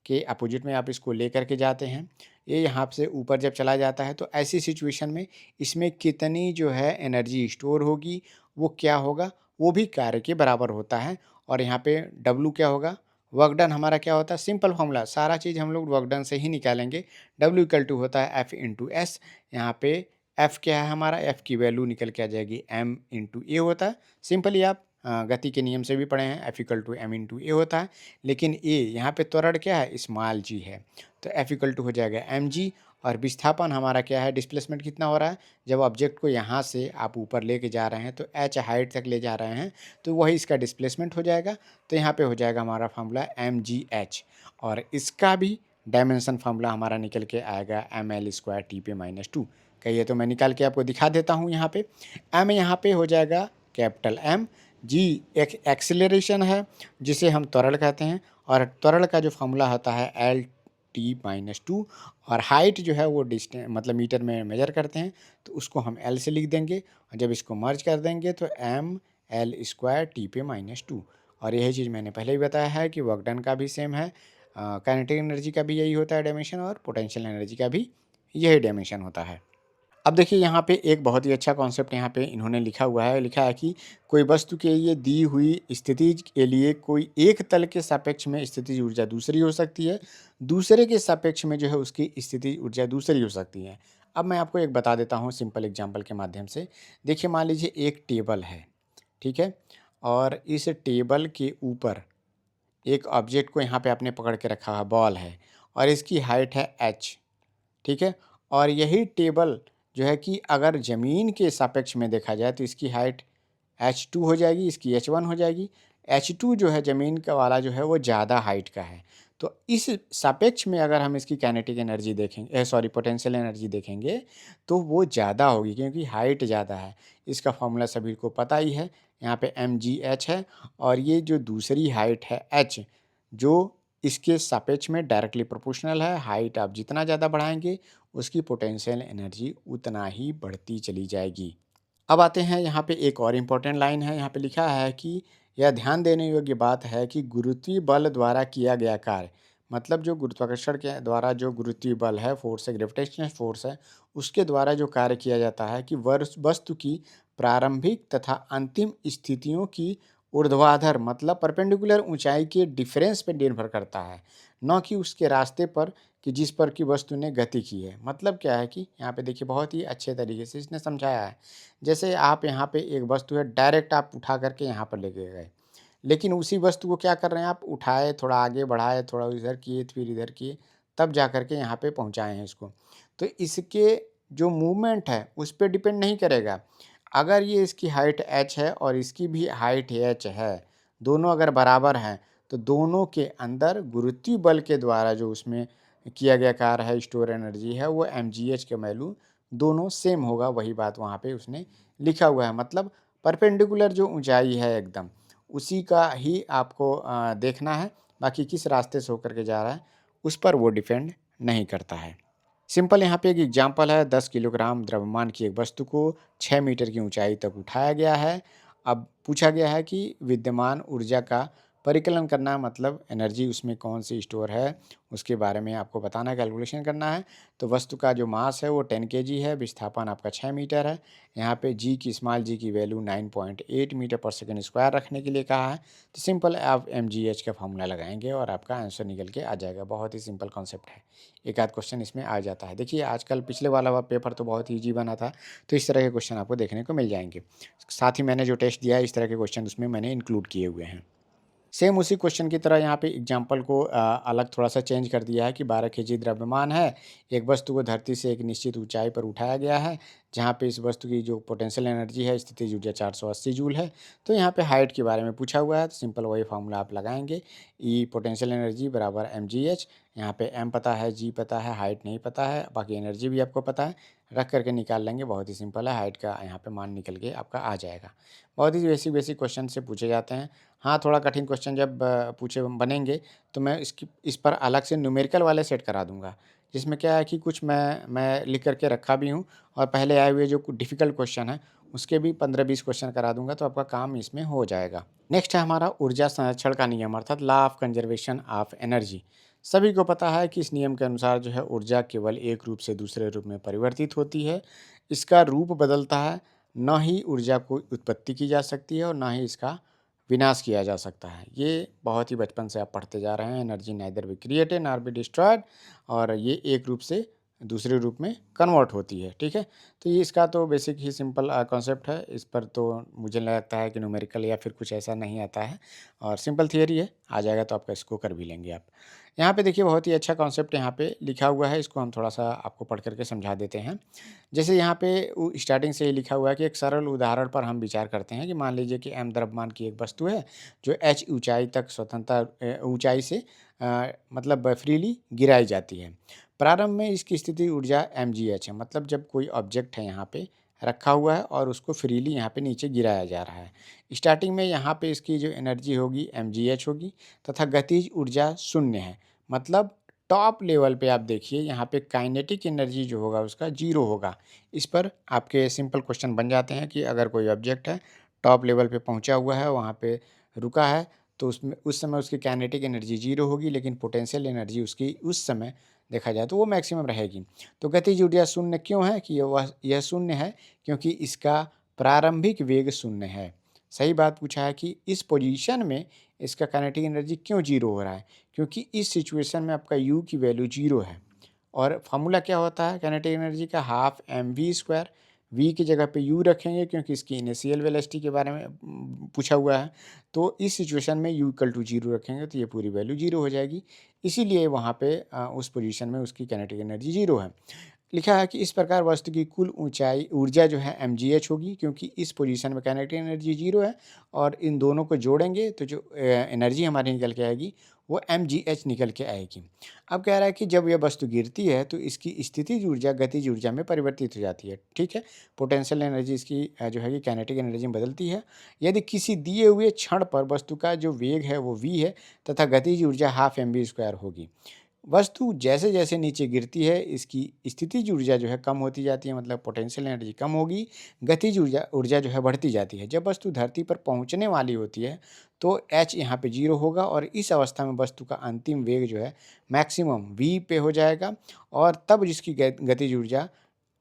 के अपोजिट में आप इसको लेकर के जाते हैं। ये यहाँ से ऊपर जब चला जाता है, तो ऐसी सिचुएशन में इसमें कितनी जो है एनर्जी स्टोर होगी, वो क्या होगा, वो भी कार्य के बराबर होता है। और यहाँ पे W क्या होगा, वर्क डन हमारा क्या होता है, सिंपल फॉर्मूला, सारा चीज़ हम लोग वर्क डन से ही निकालेंगे। W इक्वल टू होता है F इंटू एस। यहाँ पे F क्या है हमारा, F की वैल्यू निकल के आ जाएगी M इंटू ए होता है। सिंपली आप गति के नियम से भी पढ़े हैं, F equal to M into A होता है। लेकिन ए यहाँ पे त्वरण क्या है, स्मॉल g है, तो F इक्वल टू हो जाएगा mg। और विस्थापन हमारा क्या है, डिस्प्लेसमेंट कितना हो रहा है, जब ऑब्जेक्ट को यहाँ से आप ऊपर लेके जा रहे हैं तो h हाइट तक ले जा रहे हैं, तो वही इसका डिस्प्लेसमेंट हो जाएगा। तो यहाँ पे हो जाएगा हमारा फार्मूला mgh, और इसका भी डायमेंशन फार्मूला हमारा निकल के आएगा ml² T/-2। कहिए तो मैं निकाल के आपको दिखा देता हूँ। यहाँ पे m यहाँ पे हो जाएगा कैपिटल M, g एक एक्सेलरेशन है जिसे हम त्वरण कहते हैं, और त्वरण का जो फार्मूला होता है L/T/-2, और हाइट जो है वो डिस्टेंस मतलब मीटर में मेजर करते हैं, तो उसको हम L से लिख देंगे, और जब इसको मर्ज कर देंगे तो ml² T/-2। और यही चीज़ मैंने पहले ही बताया है कि वर्क डन का भी सेम है, काइनेटिक एनर्जी का भी यही होता है डायमेंशन, और पोटेंशियल एनर्जी का भी यही डायमेंशन होता है। अब देखिए, यहाँ पे एक बहुत ही अच्छा कॉन्सेप्ट यहाँ पे इन्होंने लिखा हुआ है, लिखा है कि कोई वस्तु के लिए दी हुई स्थिति के लिए कोई एक तल के सापेक्ष में स्थितिज ऊर्जा दूसरी हो सकती है, दूसरे के सापेक्ष में जो है उसकी स्थितिज ऊर्जा दूसरी हो सकती है। अब मैं आपको एक बता देता हूँ सिंपल एग्जांपल के माध्यम से। देखिए, मान लीजिए एक टेबल है, ठीक है, और इस टेबल के ऊपर एक ऑब्जेक्ट को यहाँ पे आपने पकड़ के रखा है, बॉल है, और इसकी हाइट है h, ठीक है। और यही टेबल जो है कि अगर ज़मीन के सापेक्ष में देखा जाए तो इसकी हाइट h2 हो जाएगी, इसकी h1 हो जाएगी। h2 जो है ज़मीन का वाला जो है वो ज़्यादा हाइट का है, तो इस सापेक्ष में अगर हम इसकी काइनेटिक एनर्जी देखेंगे, सॉरी पोटेंशियल एनर्जी देखेंगे, तो वो ज़्यादा होगी क्योंकि हाइट ज़्यादा है। इसका फॉर्मूला सभी को पता ही है, यहाँ पे mgh है, और ये जो दूसरी हाइट है h, जो इसके सापेक्ष में डायरेक्टली प्रोपोर्शनल है। हाइट आप जितना ज़्यादा बढ़ाएंगे, उसकी पोटेंशियल एनर्जी उतना ही बढ़ती चली जाएगी। अब आते हैं यहाँ पे एक और इम्पोर्टेंट लाइन है, यहाँ पे लिखा है कि यह ध्यान देने योग्य बात है कि गुरुत्वीय बल द्वारा किया गया कार्य, मतलब जो गुरुत्वाकर्षण के द्वारा जो गुरुत्वीय बल है, फोर्स है, ग्रेविटेशनल फोर्स है, उसके द्वारा जो कार्य किया जाता है कि वस्तु की प्रारंभिक तथा अंतिम स्थितियों की ऊर्ध्वाधर मतलब परपेंडिकुलर ऊंचाई के डिफरेंस पर निर्भर करता है, न कि उसके रास्ते पर कि जिस पर की वस्तु ने गति की है। मतलब क्या है कि यहाँ पे देखिए, बहुत ही अच्छे तरीके से इसने समझाया है। जैसे आप यहाँ पे एक वस्तु है, डायरेक्ट आप उठा करके यहाँ पर लेके गए, लेकिन उसी वस्तु को क्या कर रहे हैं, आप उठाए, थोड़ा आगे बढ़ाए, थोड़ा इधर किए, फिर इधर किए, तब जा कर के यहाँ पे पहुँचाए हैं इसको। तो इसके जो मूवमेंट है उस पर डिपेंड नहीं करेगा। अगर ये इसकी हाइट h है और इसकी भी हाइट h है, दोनों अगर बराबर हैं, तो दोनों के अंदर गुरुत्वीय बल के द्वारा जो उसमें किया गया कार्य है, स्टोर एनर्जी है, वो mgh के वैल्यू दोनों सेम होगा। वही बात वहाँ पे उसने लिखा हुआ है, मतलब परपेंडिकुलर जो ऊंचाई है एकदम, उसी का ही आपको देखना है। बाकी किस रास्ते से होकर के जा रहा है, उस पर वो डिपेंड नहीं करता है। सिंपल यहाँ पे एक एग्जांपल है, 10 किलोग्राम द्रव्यमान की एक वस्तु को 6 मीटर की ऊंचाई तक उठाया गया है। अब पूछा गया है कि विद्यमान ऊर्जा का परिकलन करना, मतलब एनर्जी उसमें कौन सी स्टोर है, उसके बारे में आपको बताना है, कैलकुलेशन करना है। तो वस्तु का जो मास है वो 10 केजी है, विस्थापन आपका 6 मीटर है। यहाँ पे जी की, स्मॉल जी की वैल्यू 9.8 मीटर पर सेकंड स्क्वायर रखने के लिए कहा है। तो सिंपल आप एमजीएच का फॉर्मूला लगाएंगे और आपका आंसर निकल के आ जाएगा। बहुत ही सिंपल कॉन्सेप्ट है, एक आध क्वेश्चन इसमें आ जाता है। देखिए आजकल पिछले वाला पेपर तो बहुत ईजी बना था, तो इस तरह के क्वेश्चन आपको देखने को मिल जाएंगे। साथ ही मैंने जो टेस्ट दिया है, इस तरह के क्वेश्चन उसमें मैंने इंक्लूड किए हुए हैं। सेम उसी क्वेश्चन की तरह यहाँ पे एग्जाम्पल को अलग थोड़ा सा चेंज कर दिया है कि 12 केजी द्रव्यमान है, एक वस्तु को धरती से एक निश्चित ऊंचाई पर उठाया गया है, जहाँ पे इस वस्तु की जो पोटेंशियल एनर्जी है, स्थितिज ऊर्जा 480 जूल है। तो यहाँ पे हाइट के बारे में पूछा हुआ है, तो सिंपल वही फार्मूला आप लगाएंगे, ई पोटेंशियल एनर्जी बराबर एम जी एच। यहाँ पे एम पता है, जी पता है, हाइट नहीं पता है, बाकी एनर्जी भी आपको पता है, रख करके निकाल लेंगे। बहुत ही सिंपल है, हाइट का यहाँ पे मान निकल के आपका आ जाएगा। बहुत ही बेसिक बेसिक क्वेश्चन से पूछे जाते हैं। हाँ, थोड़ा कठिन क्वेश्चन जब पूछे बनेंगे तो मैं इस पर अलग से न्यूमेरिकल वाले सेट करा दूंगा, जिसमें क्या है कि कुछ मैं लिख करके रखा भी हूँ, और पहले आए हुए जो डिफ़िकल्ट क्वेश्चन है उसके भी 15-20 क्वेश्चन करा दूंगा, तो आपका काम इसमें हो जाएगा। नेक्स्ट है हमारा ऊर्जा संरक्षण का नियम, अर्थात law of conservation of energy. सभी को पता है कि इस नियम के अनुसार जो है ऊर्जा केवल एक रूप से दूसरे रूप में परिवर्तित होती है, इसका रूप बदलता है। न ही ऊर्जा को उत्पत्ति की जा सकती है और ना ही इसका विनाश किया जा सकता है। ये बहुत ही बचपन से आप पढ़ते जा रहे हैं, energy neither be created nor be destroyed, और ये एक रूप से दूसरे रूप में कन्वर्ट होती है। ठीक है, तो ये इसका तो बेसिक ही सिंपल कॉन्सेप्ट है। इस पर तो मुझे लगता है कि न्यूमेरिकल या फिर कुछ ऐसा नहीं आता है, और सिंपल थियरी है, आ जाएगा तो आपका इसको कर भी लेंगे आप। यहाँ पे देखिए बहुत ही अच्छा कॉन्सेप्ट यहाँ पे लिखा हुआ है, इसको हम थोड़ा सा आपको पढ़ करके समझा देते हैं। जैसे यहाँ पे स्टार्टिंग से ही लिखा हुआ है कि एक सरल उदाहरण पर हम विचार करते हैं कि मान लीजिए कि एम द्रव्यमान की एक वस्तु है जो एच ऊंचाई तक स्वतंत्र ऊंचाई से मतलब फ्रीली गिराई जाती है। प्रारंभ में इसकी स्थिति ऊर्जा एम जी एच है, मतलब जब कोई ऑब्जेक्ट है यहाँ पे रखा हुआ है और उसको फ्रीली यहाँ पे नीचे गिराया जा रहा है। स्टार्टिंग में यहाँ पे इसकी जो एनर्जी होगी एम जी एच होगी, तथा गतिज ऊर्जा शून्य है। मतलब टॉप लेवल पे आप देखिए यहाँ पे काइनेटिक एनर्जी जो होगा उसका जीरो होगा। इस पर आपके सिंपल क्वेश्चन बन जाते हैं कि अगर कोई ऑब्जेक्ट है टॉप लेवल पे पहुंचा हुआ है, वहाँ पे रुका है, तो उसमें उस समय उसकी काइनेटिक एनर्जी जीरो होगी, लेकिन पोटेंशियल एनर्जी उसकी उस समय देखा जाए तो वो मैक्सिमम रहेगी। तो गतिज ऊर्जा शून्य क्यों है कि यह शून्य है क्योंकि इसका प्रारंभिक वेग शून्य है। सही बात पूछा है कि इस पोजीशन में इसका काइनेटिक एनर्जी क्यों जीरो हो रहा है, क्योंकि इस सिचुएशन में आपका यू की वैल्यू जीरो है। और फार्मूला क्या होता है काइनेटिक एनर्जी का, half m v square. V की जगह पे यू रखेंगे क्योंकि इसकी इनिशियल वेलोसिटी के बारे में पूछा हुआ है। तो इस सिचुएशन में यू इक्वल टू जीरो रखेंगे तो ये पूरी वैल्यू जीरो हो जाएगी, इसीलिए वहाँ पे उस पोजीशन में उसकी काइनेटिक एनर्जी जीरो है। लिखा है कि इस प्रकार वस्तु की कुल ऊंचाई ऊर्जा जो है एम जी एच होगी, क्योंकि इस पोजीशन में काइनेटिक एनर्जी जीरो है, और इन दोनों को जोड़ेंगे तो जो एनर्जी हमारी निकल के आएगी वो एम जी एच निकल के आएगी। अब कह रहा है कि जब यह वस्तु गिरती है तो इसकी स्थितिज ऊर्जा गतिज ऊर्जा में परिवर्तित हो जाती है। ठीक है, पोटेंशियल एनर्जी इसकी जो है कि काइनेटिक एनर्जी में बदलती है। यदि किसी दिए हुए क्षण पर वस्तु का जो वेग है वो वी है, तथा गतिज ऊर्जा हाफ एम वी स्क्वायर होगी। वस्तु जैसे जैसे नीचे गिरती है इसकी स्थितिज ऊर्जा जो है कम होती जाती है, मतलब पोटेंशियल एनर्जी कम होगी, गतिज ऊर्जा ऊर्जा जो है बढ़ती जाती है। जब वस्तु धरती पर पहुंचने वाली होती है तो एच यहाँ पे जीरो होगा, और इस अवस्था में वस्तु का अंतिम वेग जो है मैक्सिमम वी पे हो जाएगा, और तब जिसकी गतिज ऊर्जा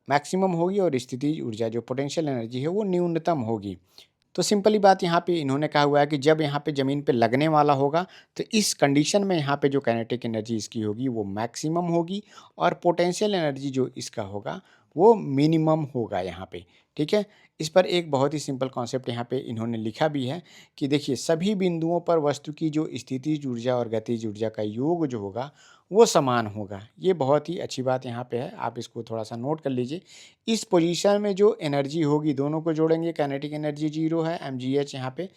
मैक्सिमम होगी और स्थितिज ऊर्जा जो पोटेंशियल एनर्जी है वो न्यूनतम होगी। तो सिंपली बात यहाँ पे इन्होंने कहा हुआ है कि जब यहाँ पे ज़मीन पे लगने वाला होगा तो इस कंडीशन में यहाँ पे जो काइनेटिक एनर्जी इसकी होगी वो मैक्सिमम होगी, और पोटेंशियल एनर्जी जो इसका होगा वो मिनिमम होगा यहाँ पे। ठीक है, इस पर एक बहुत ही सिंपल कॉन्सेप्ट यहाँ पे इन्होंने लिखा भी है कि देखिए सभी बिंदुओं पर वस्तु की जो स्थितिज ऊर्जा और गतिज ऊर्जा का योग जो होगा वो समान होगा। ये बहुत ही अच्छी बात यहाँ पे है, आप इसको थोड़ा सा नोट कर लीजिए। इस पोजीशन में जो एनर्जी होगी दोनों को जोड़ेंगे, काइनेटिक एनर्जी जीरो है, एम जी एच यहाँ पे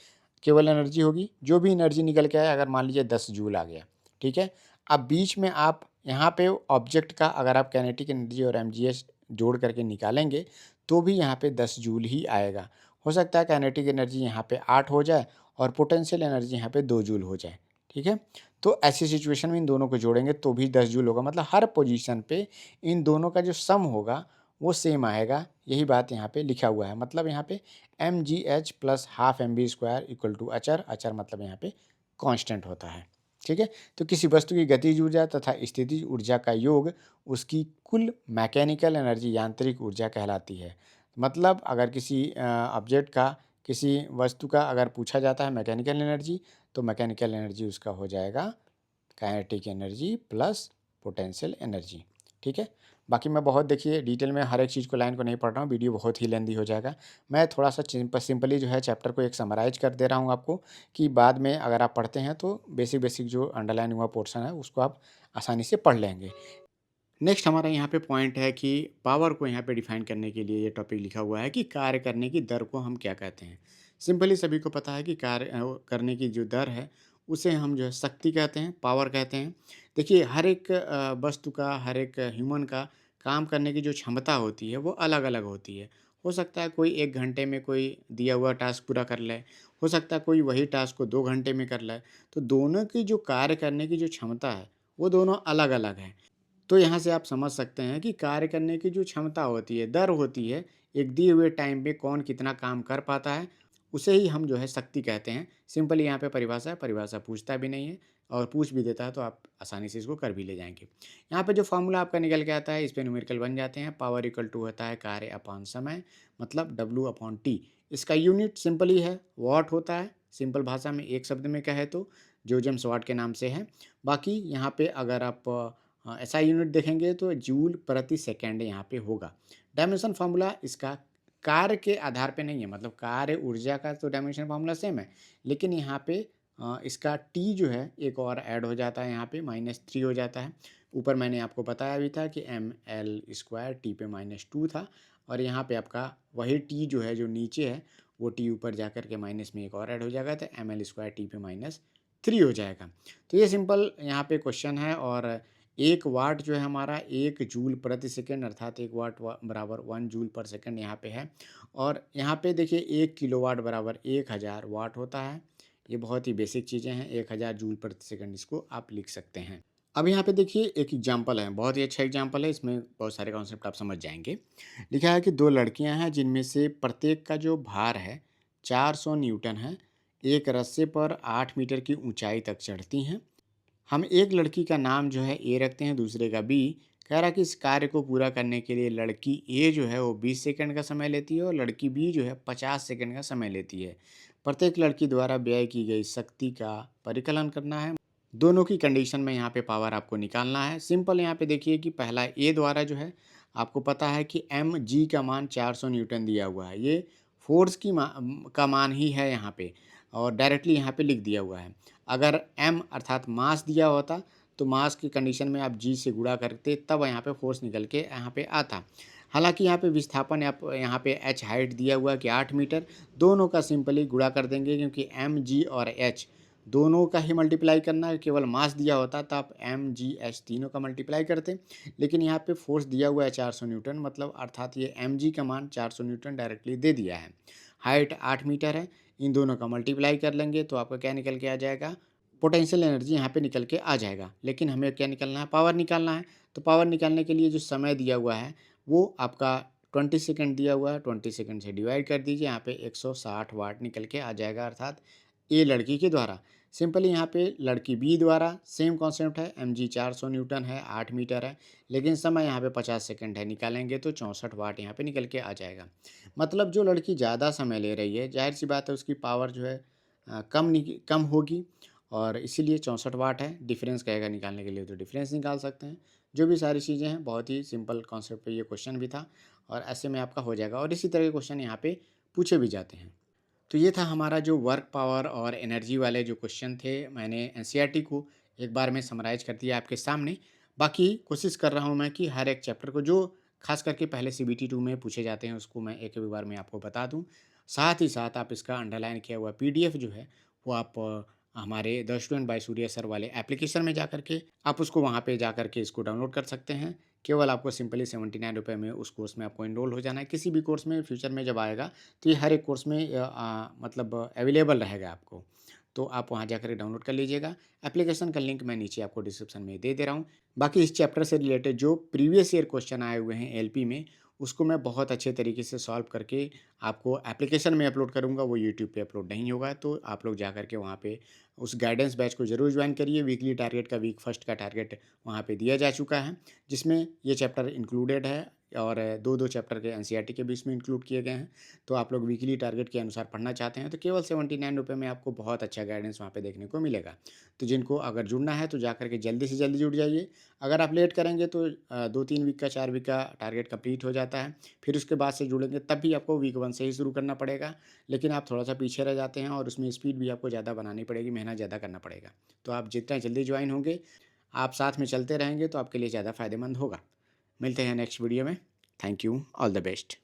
केवल एनर्जी होगी। जो भी एनर्जी निकल के आए, अगर मान लीजिए 10 जूल आ गया, ठीक है, अब बीच में आप यहाँ पे ऑब्जेक्ट का अगर आप काइनेटिक एनर्जी और एम जी एच जोड़ करके निकालेंगे तो भी यहाँ पे 10 जूल ही आएगा। हो सकता है काइनेटिक एनर्जी यहाँ पे 8 हो जाए और पोटेंशियल एनर्जी यहाँ पे 2 जूल हो जाए, ठीक है। तो ऐसी सिचुएशन में इन दोनों को जोड़ेंगे तो भी 10 जूल होगा, मतलब हर पोजीशन पे इन दोनों का जो सम होगा वो सेम आएगा। यही बात यहाँ पे लिखा हुआ है, मतलब यहाँ पे mgh plus half m v square equal to अचर, अचर मतलब यहाँ पे कांस्टेंट होता है, ठीक है। तो किसी वस्तु की गतिज ऊर्जा तथा स्थितिज ऊर्जा का योग उसकी कुल मैकेनिकल एनर्जी यांत्रिक ऊर्जा कहलाती है। मतलब अगर किसी ऑब्जेक्ट का, किसी वस्तु का अगर पूछा जाता है मैकेनिकल एनर्जी, तो मैकेनिकल एनर्जी उसका हो जाएगा kinetic energy plus potential energy, ठीक है। बाकी मैं बहुत देखिए डिटेल में हर एक चीज़ को, लाइन को नहीं पढ़ रहा हूँ, वीडियो बहुत ही लेंदी हो जाएगा। मैं थोड़ा सा सिंपली जो है चैप्टर को एक समराइज कर दे रहा हूँ आपको, कि बाद में अगर आप पढ़ते हैं तो बेसिक बेसिक जो अंडरलाइन हुआ पोर्शन है उसको आप आसानी से पढ़ लेंगे। नेक्स्ट हमारा यहाँ पे पॉइंट है कि पावर को यहाँ पे डिफाइन करने के लिए ये टॉपिक लिखा हुआ है कि कार्य करने की दर को हम क्या कहते हैं। सिंपली सभी को पता है कि कार्य करने की जो दर है उसे हम जो है शक्ति कहते हैं, पावर कहते हैं। देखिए हर एक वस्तु का, हर एक ह्यूमन का काम करने की जो क्षमता होती है वो अलग अलग होती है। हो सकता है कोई 1 घंटे में कोई दिया हुआ टास्क पूरा कर ले, हो सकता है कोई वही टास्क को 2 घंटे में कर ले। तो दोनों की जो कार्य करने की जो क्षमता है वो दोनों अलग अलग है। तो यहाँ से आप समझ सकते हैं कि कार्य करने की जो क्षमता होती है, दर होती है, एक दिए हुए टाइम पे कौन कितना काम कर पाता है, उसे ही हम जो है शक्ति कहते हैं। सिंपली यहाँ पे परिभाषा है, परिभाषा पूछता भी नहीं है, और पूछ भी देता है तो आप आसानी से इसको कर भी ले जाएंगे। यहाँ पे जो फॉर्मूला आपका निकल के आता है, इस पे न्यूमेरिकल बन जाते हैं। पावर इक्वल टू होता है कार्य अपॉन समय, मतलब W अपॉन टी। इसका यूनिट सिंपल ही है, वॉट होता है, सिंपल भाषा में एक शब्द में कहे तो, जो जेम्स वाट के नाम से है। बाकी यहाँ पे अगर आप ऐसा यूनिट देखेंगे तो जूल प्रति सेकेंड यहाँ पे होगा। डायमेंशन फार्मूला इसका कार्य के आधार पे नहीं है, मतलब कार्य ऊर्जा का तो डायमेंशन फार्मूला सेम है, लेकिन यहाँ पे इसका टी जो है एक और ऐड हो जाता है, यहाँ पे -3 हो जाता है। ऊपर मैंने आपको बताया भी था कि ml² टी पे -2 था, और यहाँ पे आपका वही टी जो है, जो नीचे है, वो टी ऊपर जा कर के माइनस में एक और ऐड हो जाएगा, तो ml² टी पे -3 हो जाएगा। तो ये सिंपल यहाँ पे क्वेश्चन है। और 1 वाट जो है हमारा 1 जूल प्रति सेकंड, अर्थात 1 वाट बराबर 1 जूल पर सेकंड यहाँ पे है। और यहाँ पे देखिए 1 किलोवाट बराबर 1000 वाट होता है। ये बहुत ही बेसिक चीज़ें हैं, 1000 जूल प्रति सेकंड इसको आप लिख सकते हैं। अब यहाँ पे देखिए एक एग्जाम्पल है, बहुत ही अच्छा एग्जाम्पल है, इसमें बहुत सारे कॉन्सेप्ट आप समझ जाएंगे। लिखा है कि 2 लड़कियां हैं जिनमें से प्रत्येक का जो भार है 400 न्यूटन है, एक रस्से पर 8 मीटर की ऊंचाई तक चढ़ती हैं। हम एक लड़की का नाम जो है ए रखते हैं, दूसरे का बी। कह रहा कि इस कार्य को पूरा करने के लिए लड़की ए जो है वो 20 सेकंड का समय लेती है और लड़की बी जो है 50 सेकंड का समय लेती है। प्रत्येक लड़की द्वारा व्यय की गई शक्ति का परिकलन करना है। दोनों की कंडीशन में यहाँ पे पावर आपको निकालना है। सिंपल यहाँ पे देखिए कि पहला ए द्वारा जो है आपको पता है कि एम जी का मान 400 न्यूटन दिया हुआ है, ये फोर्स का मान ही है यहाँ पे, और डायरेक्टली यहाँ पे लिख दिया हुआ है। अगर एम अर्थात मास दिया होता तो मास की कंडीशन में आप जी से गुणा करते, तब यहाँ पे फोर्स निकल के यहाँ पे आता। हालांकि यहाँ पे विस्थापन आप यहाँ पे एच हाइट दिया हुआ है कि 8 मीटर, दोनों का सिंपली गुणा कर देंगे, क्योंकि एम जी और एच दोनों का ही मल्टीप्लाई करना है। केवल मास दिया होता तो आप एम जी एच तीनों का मल्टीप्लाई करते, लेकिन यहाँ पे फोर्स दिया हुआ है 400 न्यूटन, मतलब अर्थात ये एम जी का मान 400 न्यूटन डायरेक्टली दे दिया है। हाइट 8 मीटर है, इन दोनों का मल्टीप्लाई कर लेंगे तो आपका क्या निकल के आ जाएगा, पोटेंशियल एनर्जी यहाँ पे निकल के आ जाएगा। लेकिन हमें क्या निकालना है, पावर निकालना है। तो पावर निकालने के लिए जो समय दिया हुआ है वो आपका 20 सेकंड दिया हुआ है, 20 सेकंड से डिवाइड कर दीजिए, यहाँ पे 160 वाट निकल के आ जाएगा, अर्थात ए लड़की के द्वारा। सिंपली यहाँ पे लड़की बी द्वारा सेम कॉन्सेप्ट है, एम जी 400 न्यूटन है, 8 मीटर है, लेकिन समय यहाँ पे 50 सेकंड है, निकालेंगे तो 64 वाट यहाँ पे निकल के आ जाएगा। मतलब जो लड़की ज़्यादा समय ले रही है, जाहिर सी बात है उसकी पावर जो है कम होगी, और इसीलिए 64 वाट है। डिफरेंस कहेगा निकालने के लिए तो डिफरेंस निकाल सकते हैं। जो भी सारी चीज़ें हैं, बहुत ही सिंपल कॉन्सेप्ट पे ये क्वेश्चन भी था, और ऐसे में आपका हो जाएगा। और इसी तरह के क्वेश्चन यहाँ पे पूछे भी जाते हैं। तो ये था हमारा जो वर्क पावर और एनर्जी वाले जो क्वेश्चन थे, मैंने एनसीईआरटी को एक बार में समराइज कर दिया आपके सामने। बाकी कोशिश कर रहा हूँ मैं कि हर एक चैप्टर को, जो खास करके पहले CBT 2 में पूछे जाते हैं, उसको मैं एक बार में आपको बता दूँ। साथ ही साथ आप इसका अंडरलाइन किया हुआ PDF जो है वो आप हमारे the student by Surya sir वाले एप्लीकेशन में जा कर के आप उसको वहाँ पे जा कर के इसको डाउनलोड कर सकते हैं। केवल आपको सिंपली ₹79 में उस कोर्स में आपको एनरोल हो जाना है। किसी भी कोर्स में फ्यूचर में जब आएगा, तो ये हर एक कोर्स में मतलब अवेलेबल रहेगा आपको। तो आप वहाँ जाकर के डाउनलोड कर लीजिएगा। एप्लीकेशन का लिंक मैं नीचे आपको डिस्क्रिप्शन में दे रहा हूँ। बाकी इस चैप्टर से रिलेटेड जो प्रीवियस ईयर क्वेश्चन आए हुए हैं एलपी में, उसको मैं बहुत अच्छे तरीके से सॉल्व करके आपको एप्लीकेशन में अपलोड करूँगा, वो यूट्यूब पे अपलोड नहीं होगा। तो आप लोग जा कर के वहाँ पे उस गाइडेंस बैच को ज़रूर जॉइन करिए। वीकली टारगेट का वीक फर्स्ट का टारगेट वहाँ पे दिया जा चुका है, जिसमें ये चैप्टर इंक्लूडेड है और 2-2 चैप्टर के एनसीईआरटी के भी इसमें इंक्लूड किए गए हैं। तो आप लोग वीकली टारगेट के अनुसार पढ़ना चाहते हैं, तो केवल ₹79 में आपको बहुत अच्छा गाइडेंस वहाँ पे देखने को मिलेगा। तो जिनको अगर जुड़ना है, तो जाकर के जल्दी से जल्दी जुड़ जाइए। अगर आप लेट करेंगे तो 2-3 वीक का, 4 वीक का टारगेट कंप्लीट हो जाता है। फिर उसके बाद से जुड़ेंगे तब भी आपको वीक 1 से ही शुरू करना पड़ेगा। लेकिन आप थोड़ा-सा पीछे रह जाते हैं और उसमें स्पीड भी आपको ज़्यादा बनानी पड़ेगी, मेहनत ज़्यादा करना पड़ेगा। तो आप जितना जल्दी जॉइन होंगे, आप साथ में चलते रहेंगे, तो आपके लिए ज़्यादा फ़ायदेमंद होगा। मिलते हैं नेक्स्ट वीडियो में। Thank you, all the best.